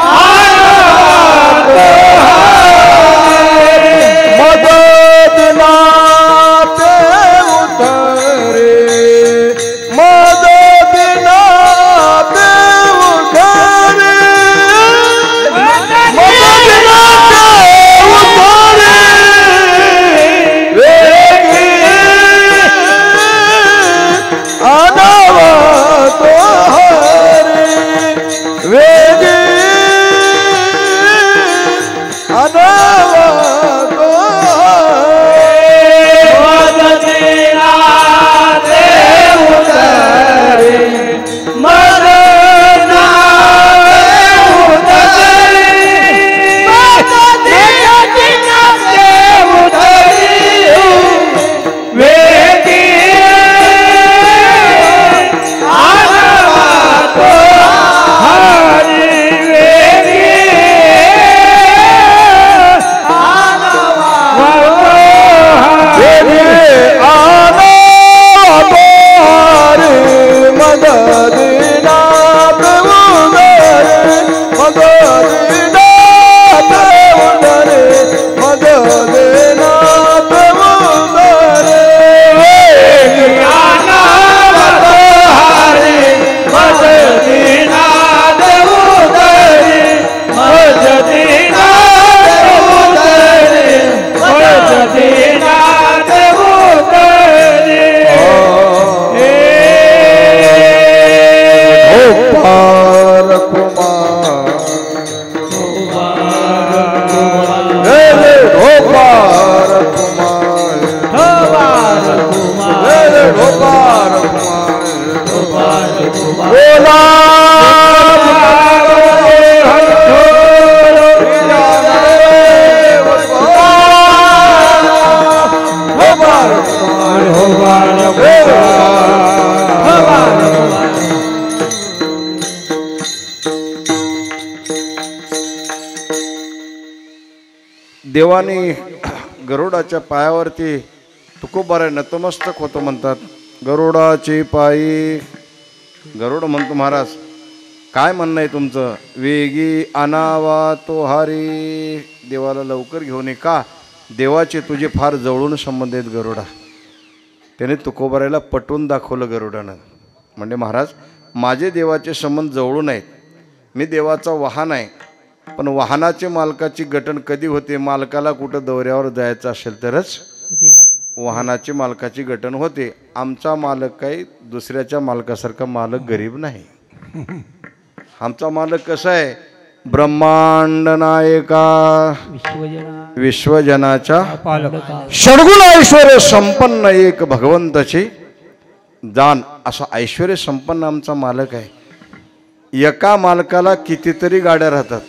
आनावा को हारे, मदद ना पे उतरे, मदद ना पे उतरे, मदद ना पे बोला देवाने गरुडाच्या पायावरती तुकोबारा नतमस्तक होतो म्हणतात. गरुडाची पायी गरुड म्हणतो महाराज काय म्हणणं आहे तुमचं? वेगी आनावा तो हारी, देवाला लवकर घेऊन ये. का? देवाचे तुझे फार जवळून संबंध आहेत गरुडा. त्याने तुकोबारायला पटवून दाखवलं गरुडानं. म्हणजे महाराज माझे देवाचे संबंध जवळून आहेत, मी देवाचा वाहन आहे. पण वाहनाचे मालकाची गठण कधी होते? मालकाला कुठं दौऱ्यावर जायचं असेल तरच वाहनाची मालकाची गठण होते. आमचा मालक काही दुसऱ्याच्या मालकासारखा मालक गरीब नाही. आमचा मालक कसा आहे? ब्रह्मांड नायका विश्वजनाच्या षडगुण ऐश्वर्य संपन्न एक भगवंताची जाण असा ऐश्वर्य संपन्न आमचा मालक आहे. एका मालकाला कितीतरी गाड्या राहतात.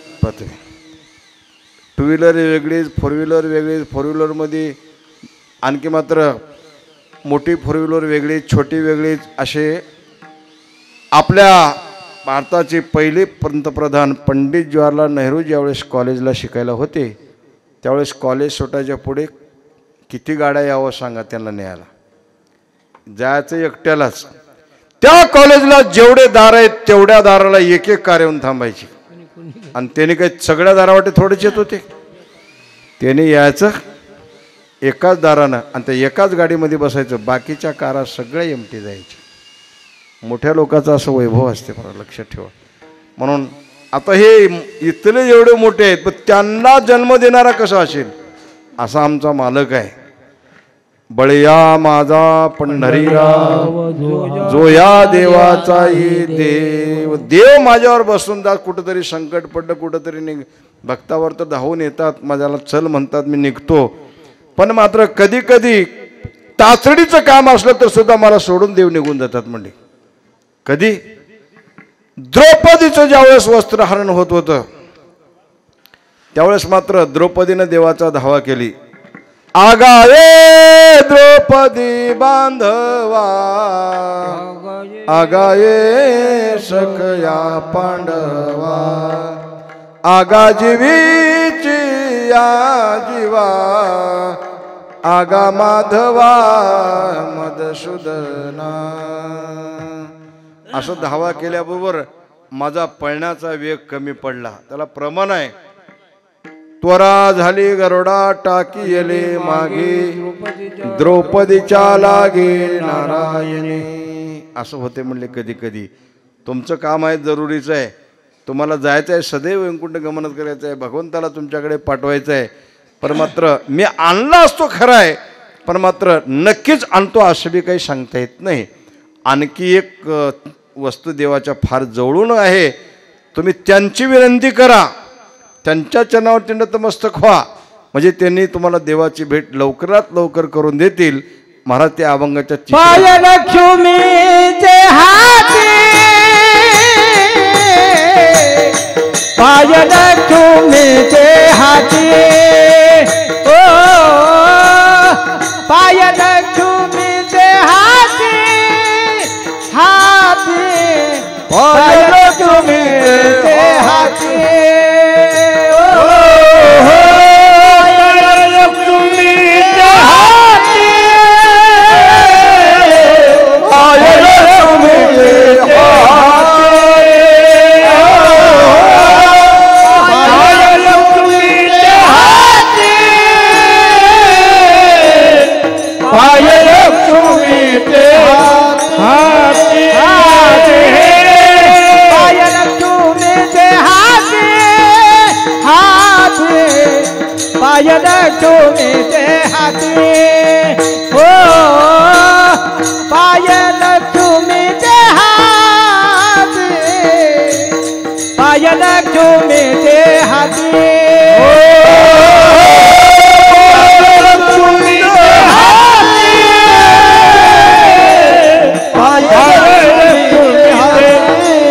टू व्हीलर वेगळीच, फोर व्हीलर वेगळीच, फोर व्हीलरमध्ये आणखी मात्र मोठी फोर व्हीलर वेगळीच, छोटी वेगळीच. असे आपल्या भारताचे पहिले पंतप्रधान पंडित जवाहरलाल नेहरू ज्यावेळेस कॉलेजला शिकायला होते त्यावेळेस कॉलेज सुटायच्या पुढे किती गाड्या यावं सांगा त्यांना न्यायला. जायचं एकट्यालाच. त्या कॉलेजला जेवढे दार आहेत तेवढ्या दाराला एक एक कार येऊन थांबायची. आणि त्याने काही सगळ्या दारावाटे थोडेच येत होते. त्याने यायचं एकाच दारानं आणि त्या एकाच गाडीमध्ये बसायचं. बाकीच्या कारा सगळ्या एमटी जायच्या. मोठ्या लोकांचं असं वैभव असते, मला लक्षात ठेवा. म्हणून आता हे इथले एवढे मोठे आहेत पण त्यांना जन्म देणारा कसा असेल असा आमचा मालक आहे. बळया माझा पंढरीराव जो या देवाचाही देव. देव माझ्यावर बसून जात. कुठंतरी संकट पडलं कुठंतरी भक्तावर तर धावून येतात, माझ्याला चल म्हणतात, मी निघतो. पण मात्र कधी कधी तातडीचं काम असलं तर सुद्धा मला सोडून देव निघून जातात. म्हणजे कधी द्रौपदीचं ज्यावेळेस वस्त्रहरण होत होतं त्यावेळेस मात्र द्रौपदीनं देवाचा धावा केली. आगाये द्रौपदी बांधवा, आगाये सखया पांडवा, आगा जीवीची या जीवा, आगा माधवा मधुसूदना. असं धावा केल्याबरोबर माझा पळण्याचा वेग कमी पडला. त्याला प्रमाण आहे. त्वरा झाली गरुडा टाकी येले मागे, द्रौपदीच्या लागे नारायणी. असं होते म्हणले कधी कधी. तुमचं काम आहे, जरुरीचं आहे. तुम्हाला जायचं आहे, सदैव वैकुंठ गमनच करायचं आहे, भगवंताला तुमच्याकडे पाठवायचं आहे. पण मात्र मी आणला असतो खरं आहे, पण मात्र नक्कीच आणतो असं बी काही सांगता येत नाही. आणखी एक वस्तू देवाच्या फार जवळून आहे. तुम्ही त्यांची विनंती करा, त्यांच्या चरणावर नतमस्तक व्हा, म्हणजे त्यांनी तुम्हाला देवाची भेट लवकरात लवकर करून देतील. महाराज त्या अभंगाच्या पाय लक्ष्मीचे हाती, पाय लक्ष्मीचे हाती, ओ पाय लक्ष्मीचे हाती, हाती पाय लक्ष्मीचे हाती, पाय लक्ष्मीचे हाती, हो पाय लक्ष्मीचे हाती, पाय लक्ष्मीचे हाती, पाय लक्ष्मीचे हाती,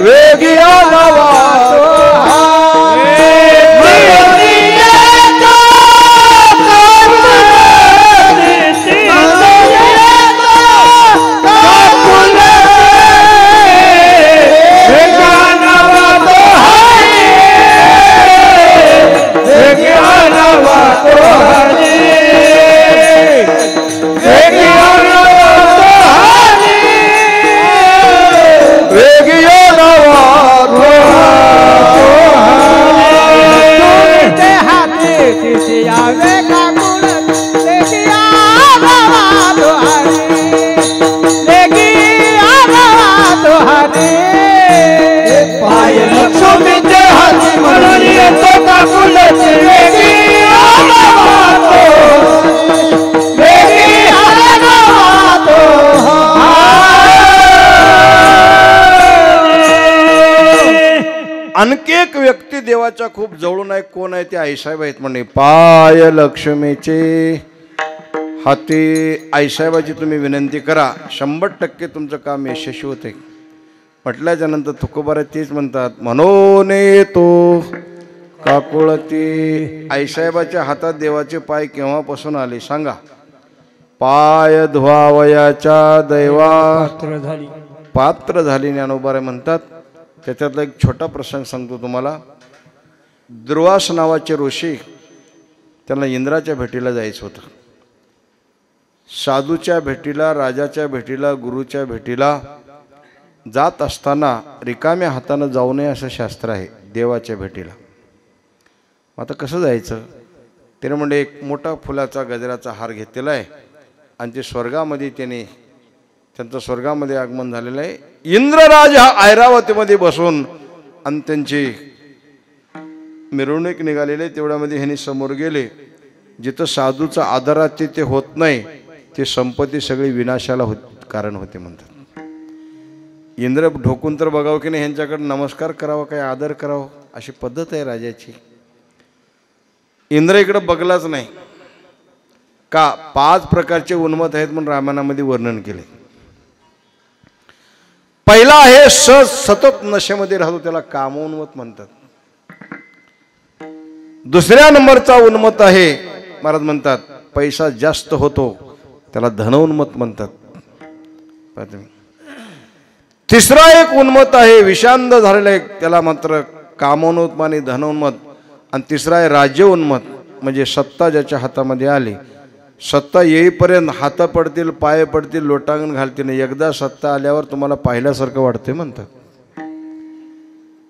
वेगी आणावा तो पाय लक्ष्मीचे हाती म्हणून येतो काकुलची वेगी आणावा तो आणखी एक व्यक्ती देवाच्या खूप जवळून आहे. कोण आहे? ते आईसाहेब आहेत म्हणे. पाय लक्ष्मीचे हाती आईसाहेबाची तुम्ही विनंती करा, 100% तुमचं काम यशस्वी होते. म्हटल्याच्या नंतर तुकोबारा तेच म्हणतात, म्हणून येतो काकुळती. आईसाहेबाच्या हातात देवाचे पाय केव्हापासून आले सांगा? पाय धुवावयाच्या दैवा पात्र झाली ज्ञानोबा म्हणतात. त्याच्यातला एक छोटा प्रसंग सांगतो तुम्हाला. दुर्वास नावाचे ऋषी, त्यांना इंद्राच्या भेटीला जायचं होतं. साधूच्या भेटीला, राजाच्या भेटीला, गुरुच्या भेटीला जात असताना रिकाम्या हातानं जाऊ नये असं शास्त्र आहे देवाच्या भेटीला. आता कसं जायचं? त्याने म्हणजे एक मोठा फुलाचा गजराचा हार घेतलेला आहे आणि ते स्वर्गामध्ये त्यांचं स्वर्गामध्ये आगमन झालेलं आहे. इंद्रराज हा ऐरावतीमध्ये बसून आणि त्यांची मिरवणूक निघालेली आहे. तेवढ्यामध्ये ह्यांनी समोर गेले. जिथं साधूचा आदरातिथ्य ते होत नाही ते संपत्ती सगळी विनाशाला कारण होते म्हणतात. इंद्र ढोकून तर बघावं की नाही, ह्यांच्याकडे नमस्कार करावा, काय आदर करावं अशी पद्धत आहे राजाची. इंद्र इकडे बघलाच नाही का? 5 प्रकारचे उन्मत आहेत म्हणून रामायणामध्ये वर्णन केले. पहिला आहे सतत नशेमध्ये राहतो, त्याला कामोन्मत म्हणतात. दुसऱ्या नंबरचा उन्मत आहे, महाराज म्हणतात पैसा जास्त होतो, त्याला धनोन्मत म्हणतात. तिसरा एक उन्मत आहे विषांत झालेला एक, त्याला मात्र कामोन्मत आणि धनोन्मत. आणि तिसरा आहे राज्योन्मत, म्हणजे सत्ता ज्याच्या हातामध्ये आली, सत्ता येईपर्यंत हात पडतील, पाय पडतील, लोटांगण घालतील, एकदा सत्ता आल्यावर तुम्हाला पाहिल्यासारखं वाटते म्हणतात.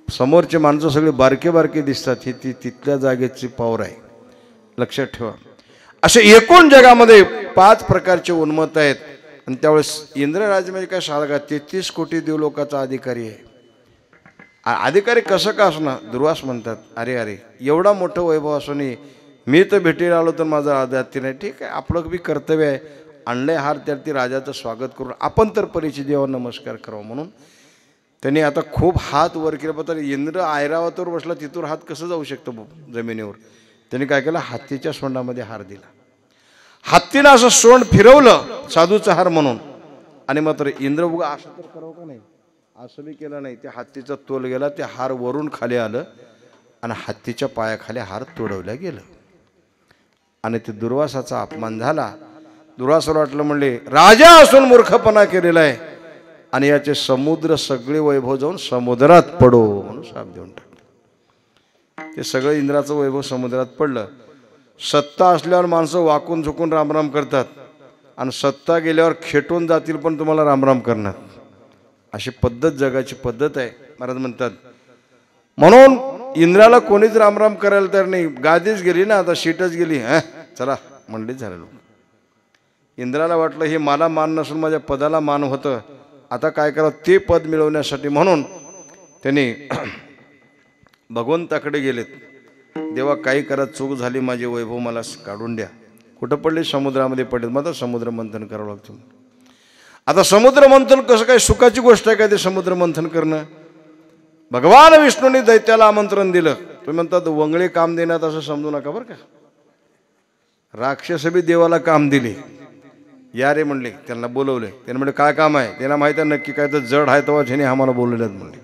समोरचे माणसं सगळे बारके बारके दिसतात, ही तिथल्या जागेची पावर आहे, लक्षात ठेवा. असे एकूण जगामध्ये 5 प्रकारचे उन्मत आहेत. आणि त्यावेळेस इंद्रराज म्हणजे काय सांगा, 33 कोटी देवलोकाचा अधिकारी आहे. अधिकारी कसं का असणार? दुर्वास म्हणतात, अरे अरे एवढा मोठं वैभव असूनही मी तर भेटीला आलो तर माझं आदराती नाही. ठीक आहे, आपलं बी कर्तव्य आहे, आणलंय हार त्यात राजाचं स्वागत करून आपण तर परिचय देवा, नमस्कार करावं. म्हणून त्यांनी आता खूप हात वर केला. तर इंद्र ऐरावतावर बसला, तिथून हात कसं जाऊ शकतो जमिनीवर? त्यांनी काय केलं, हत्तीच्या सोंडामध्ये हार दिला. हत्तीनं असं सोंड फिरवलं साधूचा हार म्हणून, आणि मात्र इंद्र उगा असं तर करावं का नाही, असं बी केलं नाही. त्या हत्तीचा तोल गेला, ते हार वरून खाली आलं आणि हत्तीच्या पायाखाली हार तोडवल्या गेलं. आणि ते दुर्वासाचा अपमान झाला. दुर्वासाला वाटलं, म्हणले राजा असून मूर्खपणा केलेला आहे आणि याचे समुद्र सगळे वैभव जाऊन समुद्रात पडो म्हणून शाप देऊन टाकले. ते सगळं इंद्राचं वैभव समुद्रात पडलं. सत्ता असल्यावर माणसं वाकून झुकून रामराम करतात आणि सत्ता गेल्यावर खेटून जातील पण तुम्हाला रामराम करणार, अशी पद्धत जगाची पद्धत आहे. महाराज म्हणतात म्हणून इंद्राला कोणीच रामराम करायला तयार नाही. गादीच गेली ना, आता शीटच गेली, चला म्हणलीच झालं. लोक इंद्राला वाटलं हे मला मान नसून माझ्या पदाला मान होतं, आता काय करावं ते पद मिळवण्यासाठी. म्हणून त्यांनी भगवंताकडे गेलेत, देवा काही करा, चूक झाली, माझे वैभव मला काढून द्या. कुठं पडले? समुद्रामध्ये पडले. मग आता समुद्र मंथन करावं लागतं. आता समुद्र मंथन कसं काय सुखाची गोष्ट आहे काय ते समुद्र मंथन करणं? भगवान विष्णूंनी दैत्याला आमंत्रण दिलं. तुम्ही म्हणतात वंगळे काम देण्यात, असं समजू नका बरं का. राक्षस बी देवाला काम दिले. या रे म्हणले, त्यांना बोलवले. त्याने म्हणले काय काम आहे? त्यांना माहीत आहे नक्की काय तर जड आहे तेव्हा ह्याने आम्हाला बोलवलेत म्हणले.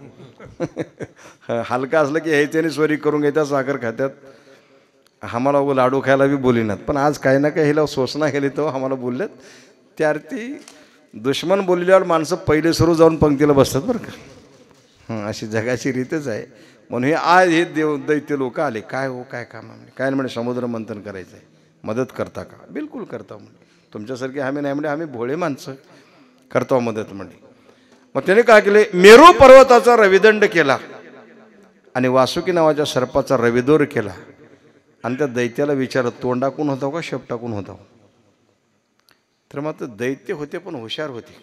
हलका असलं की ह्याच्याने स्वरी करून घेतात, साखर खात्यात, आम्हाला लाडू खायला बी बोलिनात. पण आज काही ना काही हिला सोसना गेली तेव्हा आम्हाला बोललेत. त्या अर्थी दुश्मन बोलल्यावर माणसं पहिले सुरू जाऊन पंक्तीला बसतात बरं का. अशी जगाची रीतच आहे. म्हणून हे आज हे दैत्य लोक आले. काय हो काय काम म्हणजे? काय म्हणे समुद्र मंथन करायचं आहे, मदत करता का? बिलकुल करता म्हणजे. तुमच्यासारखे आम्ही नाही म्हणजे, आम्ही भोळे माणसं करतो मदत म्हणजे. मग त्याने काय केले, मेरू पर्वताचा रविदंड केला आणि वासुकी नावाच्या सर्पाचा रविदोर केला. आणि त्या दैत्याला विचारत, तोंडाकून होता का शेपटाकून होता? तर मात्र दैत्य होते पण हुशार होते.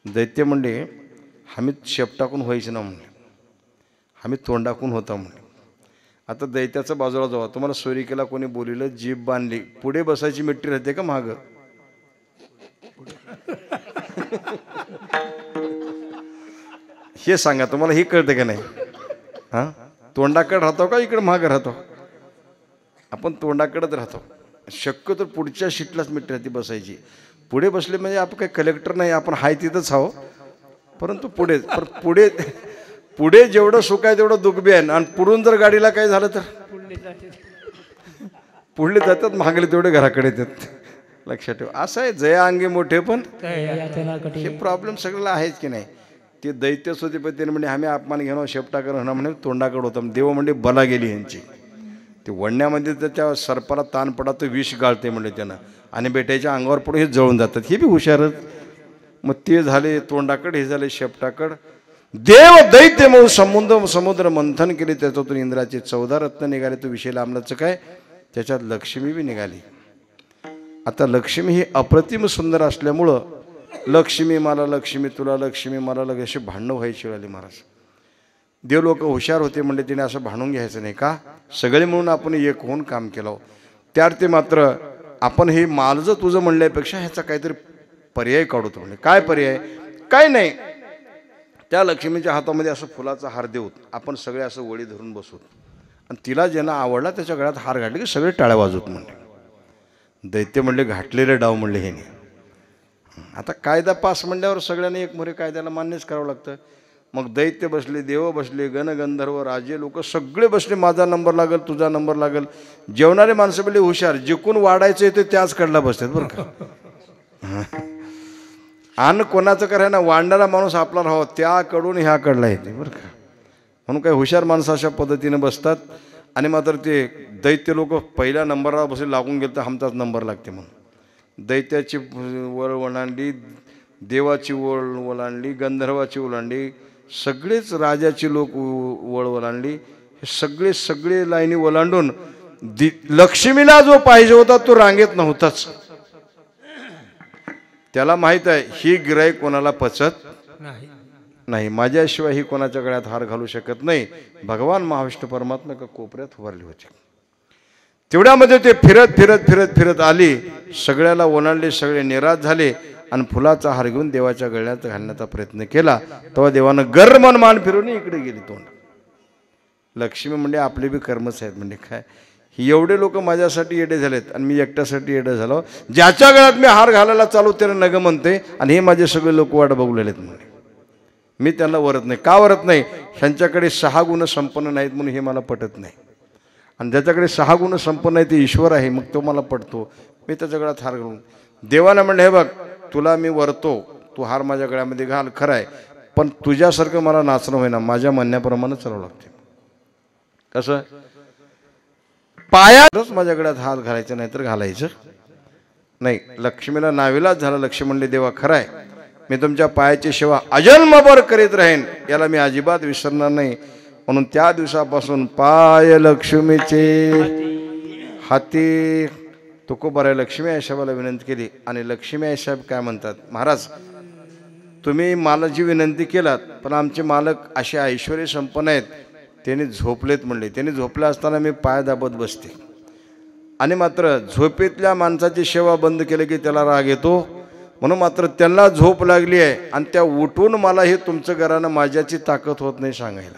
दैत्य म्हणले आम्ही शेपटाकून व्हायचं ना म्हणले, आम्ही तोंडाकून होता म्हणले. आता दैत्याचं बाजूला जावा. तुम्हाला सोयरिकेला कोणी बोलिलं, जीभ बांधली, पुढे बसायची मिट्टी राहते का मागं? हे सांगा, तुम्हाला हे कळतं का नाही? हां, तोंडाकडे राहतो का इकडे मागं राहतो? आपण तोंडाकडेच राहतो. शक्यतो पुढच्या सीटलाच मिट्टी राहते बसायची. पुढे बसले म्हणजे आपण काही कलेक्टर नाही, आपण हाय तिथंच आहो. परंतु पुढे जेवढं सुख आहे तेवढं दुःख बी आहे. आणि पुढून जर गाडीला काही झालं तर पुढले जातात, मागले तेवढे घराकडे येतात. लक्षात ठेवा. असं आहे, जया अंगे मोठे पण हे प्रॉब्लेम सगळ्याला आहेच की नाही. ते दैत्य होते पण त्याने म्हणजे आम्ही अपमान घेणं शेपटा करणं म्हणे तोंडाकडे होतं. देव म्हणजे बला गेली यांची. ते वडण्यामध्ये तर त्या सर्पाला ताण पडा तर विष गाळते म्हणजे त्यानं, आणि बेट्याच्या अंगावर पडून हे जळून जातात. हे बी हुशारच. मग ते झाले तोंडाकडे, हे झाले शेपटाकड. देव दैत्य म्हणून समुद्र मंथन केले. त्याच्यातून इंद्राचे 14 रत्न निघाले. तो विषय लांबलाचं काय, त्याच्यात लक्ष्मी बी निघाली. आता लक्ष्मी ही अप्रतिम सुंदर असल्यामुळं लक्ष्मी मला लक्ष्मी तुला लक्ष्मी मला लक्ष्मी अशी भांडणं व्हायची वेळ आली महाराज. देव लोक हुशार होते म्हणजे तिने असं भांडून घ्यायचं नाही का, सगळे म्हणून आपण एक होऊन काम केलं. त्यार्थी मात्र आपण हे माझं तुझं म्हणल्यापेक्षा ह्याचा काहीतरी पर्याय काढतो. म्हणजे काय पर्याय? काय नाही, त्या लक्ष्मीच्या हातामध्ये असं फुलाचा हार देऊत, आपण सगळे असं वळी धरून बसूत, आणि तिला ज्यांना आवडला त्याच्या गळ्यात हार घातले की सगळे टाळ्या वाजवत म्हणले. दैत्य म्हणले घाटलेले डाव म्हणले हे नाही. आता कायदा पास म्हणल्यावर सगळ्यांनी एक मोरे कायद्याला मान्यच करावं लागतं. मग दैत्य बसले, देव बसले, गणगंधर्व राजे लोक सगळे बसले. माझा नंबर लागेल, तुझा नंबर लागेल. जेवणारे माणसं बोलले हुशार, जिकून वाढायचं येते त्याच कडला बसतात बरं का. आणि कोणाचं करायला ना, वाढणारा माणूस आपला राहावं त्याकडून ह्या कडला येते बरं का. म्हणून काही हुशार माणसं अशा पद्धतीने बसतात. आणि मात्र ते दैत्य लोक पहिल्या नंबरला बसले, लागून गेलं तर हमचाच नंबर लागते म्हणून. दैत्याची वळ ओलांडली, देवाची वळ ओलांडली, गंधर्वाची ओलांडली, सगळेच राजाची लोक वळ ओलांडली. हे सगळे लाईनी ओलांडून लक्ष्मीला जो पाहिजे होता तो रांगेत नव्हताच. त्याला माहित आहे ही गिराईक कोणाला पचत नाही, माझ्याशिवाय ही कोणाच्या गळ्यात हार घालू शकत नाही. भगवान महाविष्णू परमात्मा का कोपऱ्यात उभारले होते. तेवढ्यामध्ये ते फिरत आली, सगळ्याला ओलांडले, सगळे निराश झाले आणि फुलाचा हार घेऊन देवाच्या गळ्यात घालण्याचा प्रयत्न केला. तेव्हा देवानं गर्मन मान फिरून इकडे गेली तोंड. लक्ष्मी म्हणजे आपले बी कर्मच आहेत म्हणजे काय, एवढे लोक माझ्यासाठी येडे झालेत आणि मी एकट्यासाठी येडे झालो. ज्याच्या गळ्यात मी हार घालायला चालू त्याला नग म्हणते, आणि हे माझे सगळे लोक वाट बघलेलेत म्हणे. मी त्यांना वरत नाही. का वरत नाही? ह्यांच्याकडे 6 गुण संपन्न नाहीत म्हणून हे मला पटत नाही. आणि ज्याच्याकडे 6 गुण संपन्न आहे ते ईश्वर आहे, मग तो मला पटतो. मी त्याच्या गळ्यात हार घालून देवाला म्हणलं, हे बघ तुला मी वरतो, तू हार माझ्या गळ्यामध्ये घाल, खरं आहे, पण तुझ्यासारखं मला नाचणं होईना, माझ्या म्हणण्याप्रमाणे चालावं लागते. कसं? पायातच माझ्या गळ्यात हात घालायचं नाही तर घालायचं नाही. लक्ष्मीला नाविलाज झाला. लक्ष्मी म्हणले, देवा खरं आहे, मी तुमच्या पायाची सेवा अजन्मभर करीत राहीन, याला मी अजिबात विसरणार नाही. म्हणून त्या दिवसापासून पाय लक्ष्मीचे हाती तुकोबाराय लक्ष्मी आई साहेबाला विनंती केली. आणि लक्ष्मी आई साहेब काय म्हणतात, महाराज तुम्ही मला जी विनंती केलात, पण आमचे मालक असे ऐश्वर्य संपन्न आहेत, त्यांनी झोपलेत म्हणले. त्यांनी झोपले असताना मी पाय दाबत बसते. आणि मात्र झोपेतल्या माणसाची सेवा बंद केली की त्याला राग येतो. म्हणून मात्र त्यांना झोप लागली आहे आणि त्या उठून मला हे तुमचं घरानं माझ्याची ताकद होत नाही सांगायला.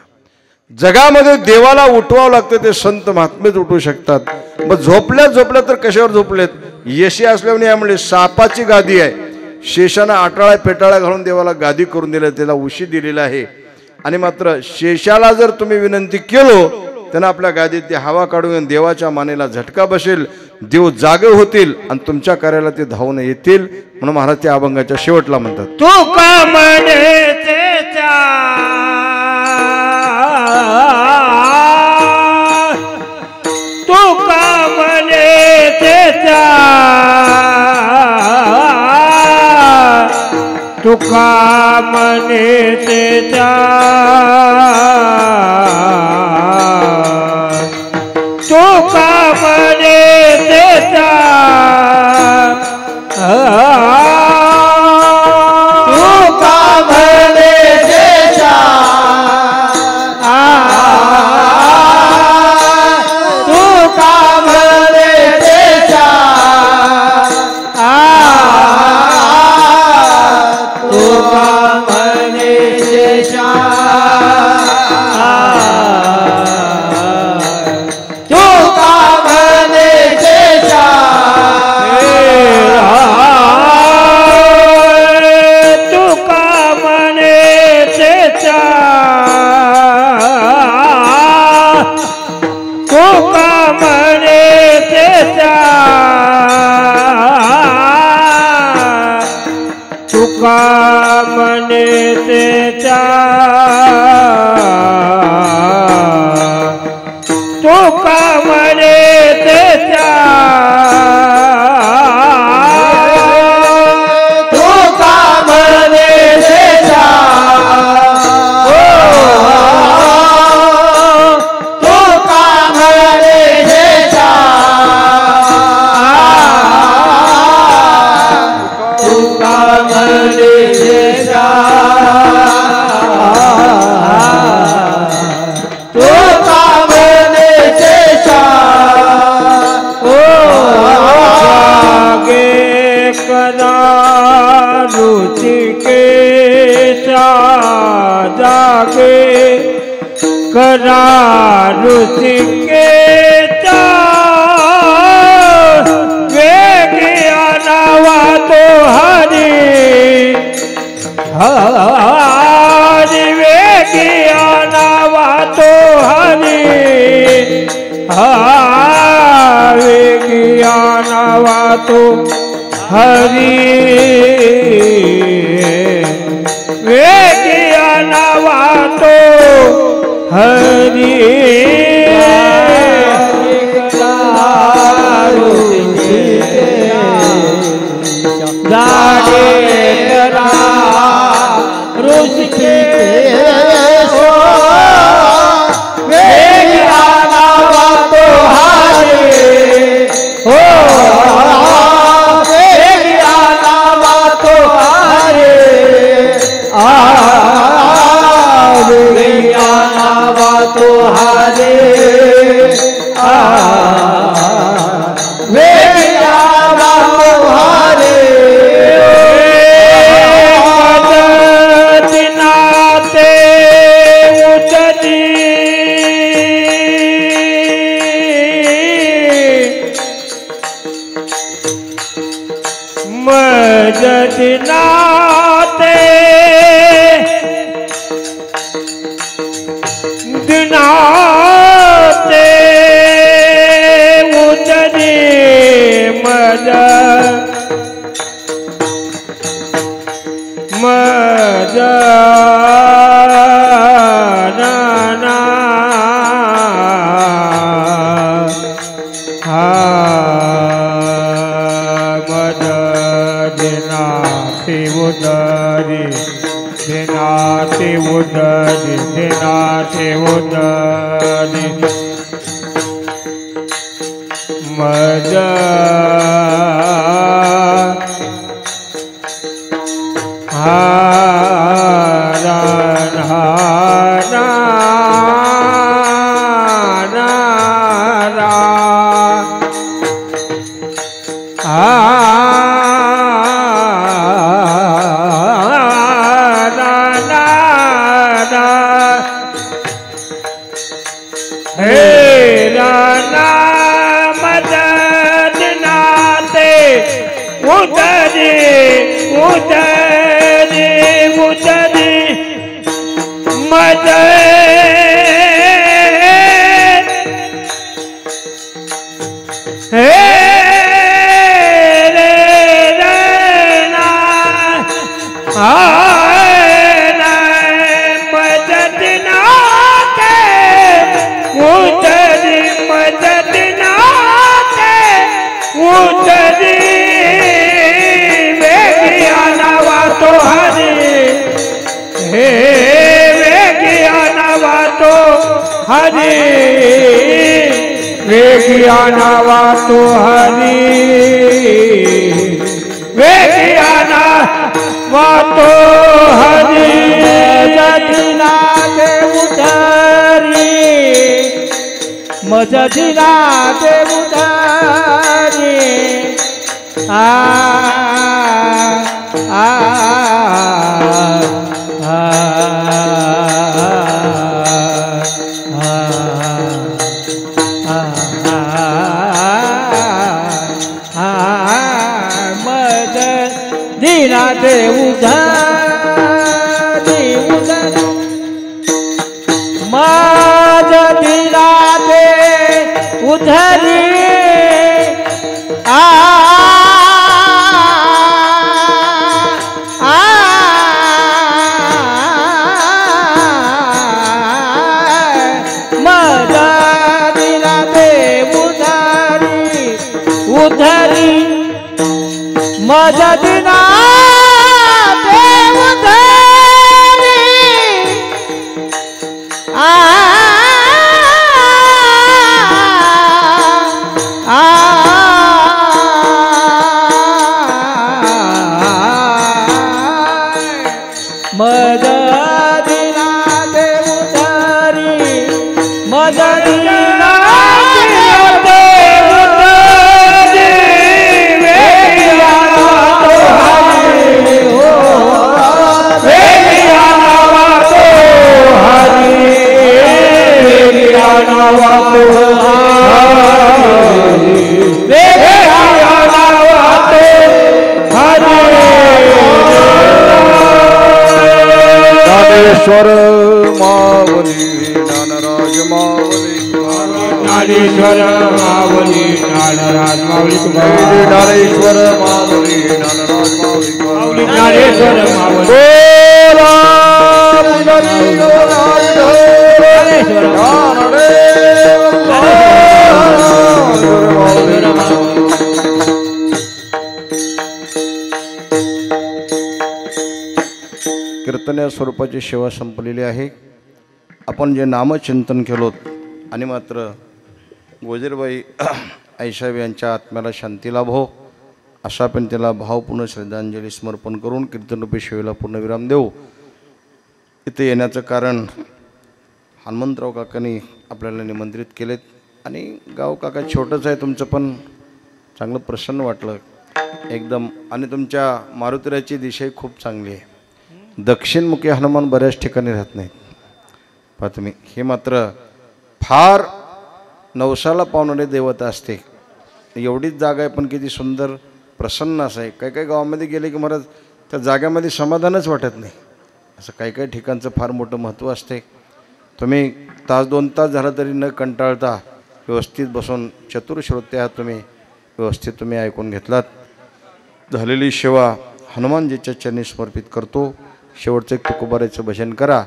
जगामध्ये देवाला उठवावं लागतं, ते संत महात्मेच उठवू शकतात. मग झोपल्या तर कशावर झोपलेत? यशी असल्याने यामुळे सापाची गादी आहे. शेषानं आटाळा पेटाळा घालून देवाला गादी करून दिलं, त्याला उशी दिलेला आहे. आणि मात्र शेषाला जर तुम्ही विनंती केलो त्यांना आपल्या गादीत ती हवा काढून देवाच्या मानेला झटका बसेल, देव जागे होतील आणि तुमच्या कार्याला ते धावून येतील. म्हणून महाराज त्या अभंगाच्या शेवटला म्हणतात, तू का म्हणे तू का म्हणे तू का म्हणे तू का म्हणे हे नाम नाते उतरी उतरी उतरी मद हे हरि वेगियाना वातो हरि वेगियाना वातो हरि मजदिना देवधारी मजदिना देवधारी आ आ दीना दे उधारी उधारी माज दीना दे उधारी आ माज दीना दे उधारी उधारी मजदिना देवधारी आ आ मजदिना देवधारी मजदिना ज्ञानेश्वर मावली ज्ञानराज मावली ज्ञानेश्वर मावली ज्ञानराज मावली ज्ञानेश्वर मावली ज्ञानराज मावली ज्ञानेश्वर मावली कीर्तन स्वरूपाची सेवा संपलेली आहे. आपण जे नामचिंतन केलोत आणि मात्र गोजरबाई आईसाहेब यांच्या आत्म्याला शांती लाभो अशा पण त्याला भावपूर्ण श्रद्धांजली समर्पण करून कीर्तनरूपी सेवेला पूर्णविराम देऊ. इथे येण्याचं कारण हनुमंतराव काकांनी आपल्याला निमंत्रित केलेत आणि गाव काका छोटंच आहे तुमचं पण चांगलं प्रसन्न वाटलं एकदम. आणि तुमच्या मारुतीराची दिशाही खूप चांगली आहे. दक्षिणमुखी हनुमान बऱ्याच ठिकाणी राहत नाहीत पहा तुम्ही. हे मात्र फार नवसाला पावणारी देवता असते. एवढीच जागा आहे पण किती सुंदर प्रसन्न असं आहे. काही काही गावामध्ये गेले की महाराज त्या जाग्यामध्ये समाधानच वाटत नाही. असं काही काही ठिकाणचं फार मोठं महत्त्व असते. तुम्ही तास 2 तास झालं तरी न कंटाळता व्यवस्थित बसून चतुर्श्रोते आहात तुम्ही. व्यवस्थित तुम्ही ऐकून घेतलात. झालेली सेवा हनुमानजीच्या चरणी समर्पित करतो. शेवटचं एक तुकोबाराचं भजन करा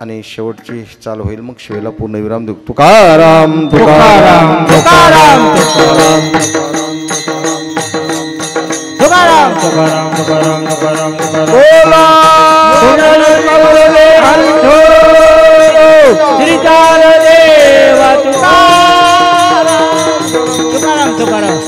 आणि शेवटची चाल होईल. मग शिवेला पूर्णविराम देऊ. तुकाराम तुकाराम तुकाराम तुकाराम तुकाराम तुकाराम तुकाराम तुकाराम श्रीकाल देव तुकाराम तुकाराम तुकाराम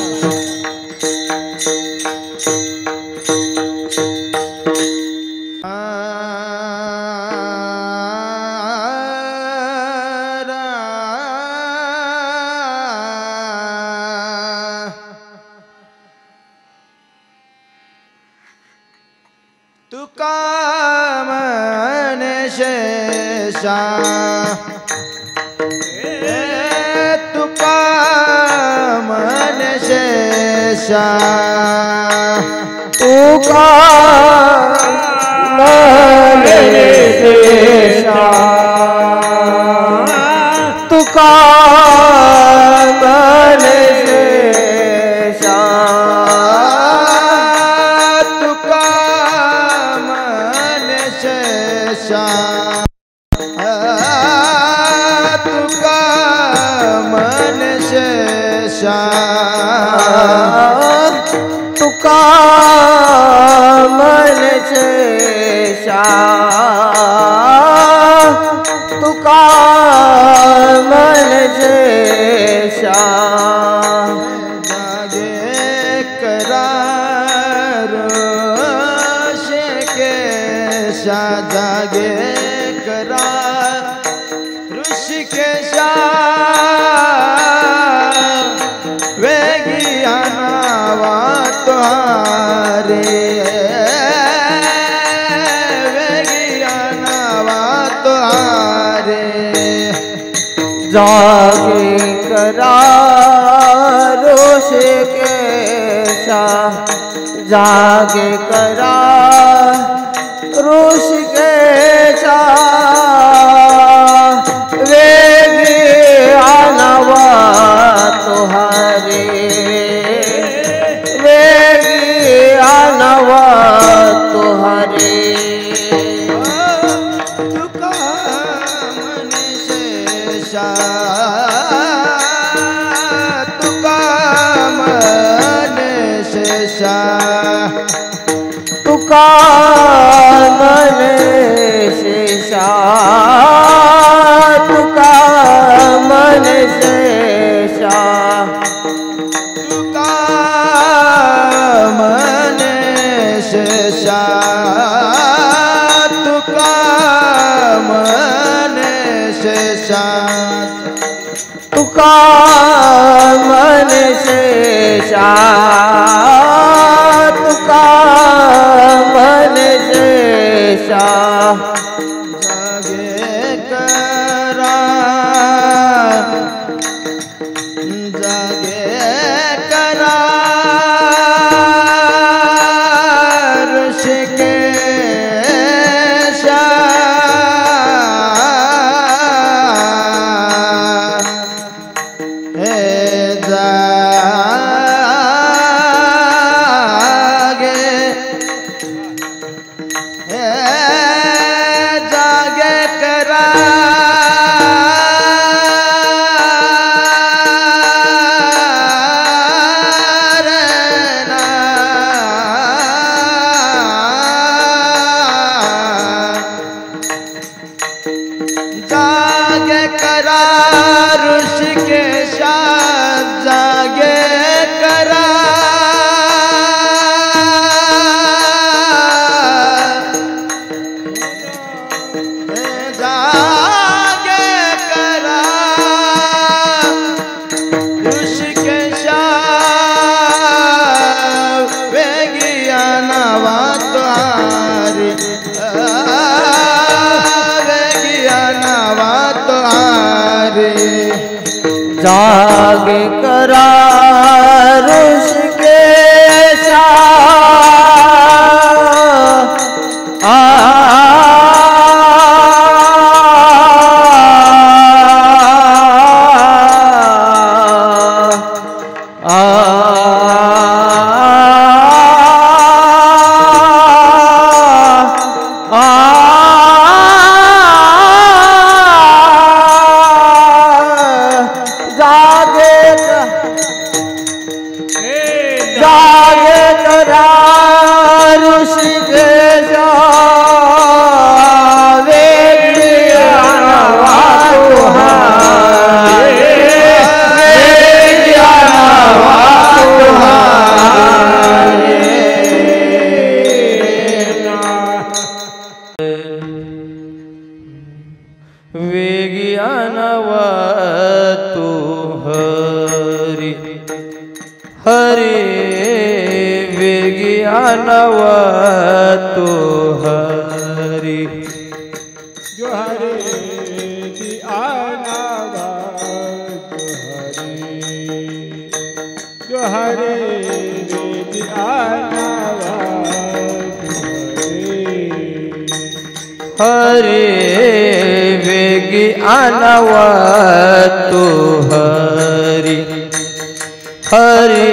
तुका मन शेषा तुका मने शेषा तुका मने शेषा तुका मने शेषा तुका मने शेषा तुका मन शेषा तुका मन शेषा जागे करार ऋषिकेशा जागे करार ऋषिकेशा वेगी आनावा तुहारे वेगी आनावा तुहारे जागे करार ऋषिकेशा जागे करार ऋषिकेशा वेगी आनावा तुहारे वेगी आनावा तुहारे तुका मन शेषा तुका मन शेषा तुका मन शेषा तुका मन शेषा तुका मन शेषा तुका मन शेषा तुका मन शेषा तुका मन शेषा जागे करा जागे करा ऋषिकेशा हे जागे हे जागे करा जागे करा ऋषिकेशा जागे करा जागे करा ऋषिकेशा वेगी आनावा तुहारे जागे करा ऋषिकेशा जागे करा ऋषिकेशा वेगी आनावा तुहारे वेगी आनावा तुहारे वेगी आनावा तुहारे हरे वेगी आनावा तुहारे जो हरे की आनावा जो हरे हरे वेगी आनावा तो हरी हरे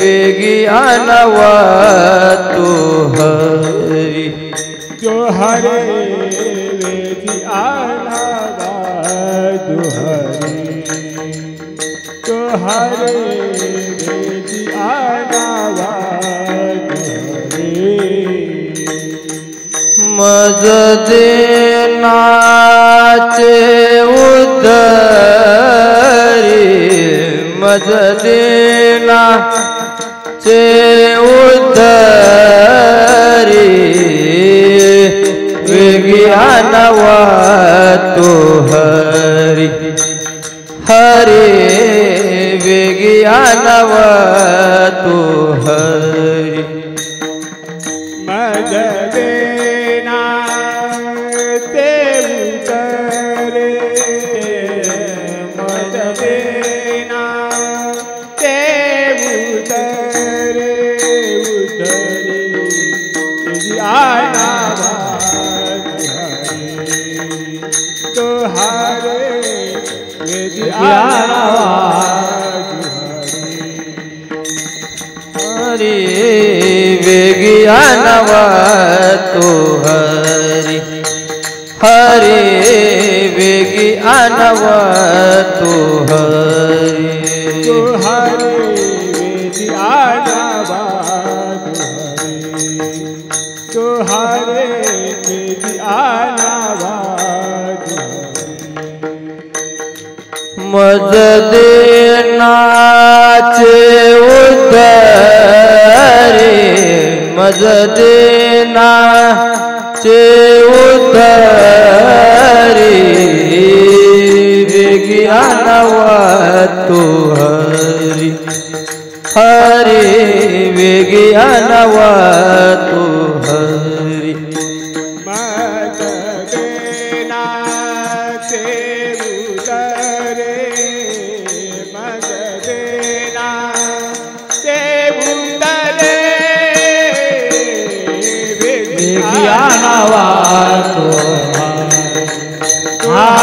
वेगी आनावा तो हरी जो हरे वेदी आनावा तो हरी जो हरे वेदी आनावा तो हरी मज देनाचे उदरी मज देनाचे उदरी विज्ञानवा तो हरी हरे विज्ञानवा तो हरी मज देना ते उतरे मज देना ते उतरे उतरे आना तो हरे वेदी आना हरे विज्ञानवा तो हरि हरे विज्ञानवा तो हरि तो हरे वेदी आनावा तो हरे वेदी आनावा मज देनाचे उदरे मज देनाचे उदरे विज्ञानवा तो हरि हरे विज्ञानवा तो हरि मज देना ते उतरे मज देना ते उतरे विज्ञानवा तो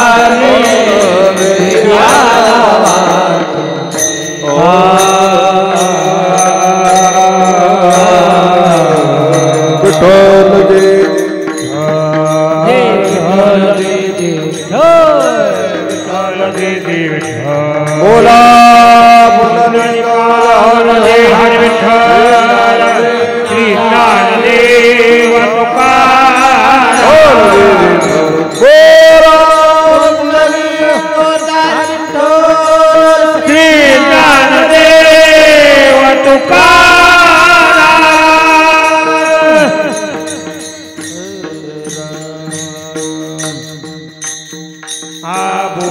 हरि विज्ञानवा विठ्ठल दे बोला हरे विठ्ठल श्री ज्ञानदेव श्री ज्ञानदेव तुकाराम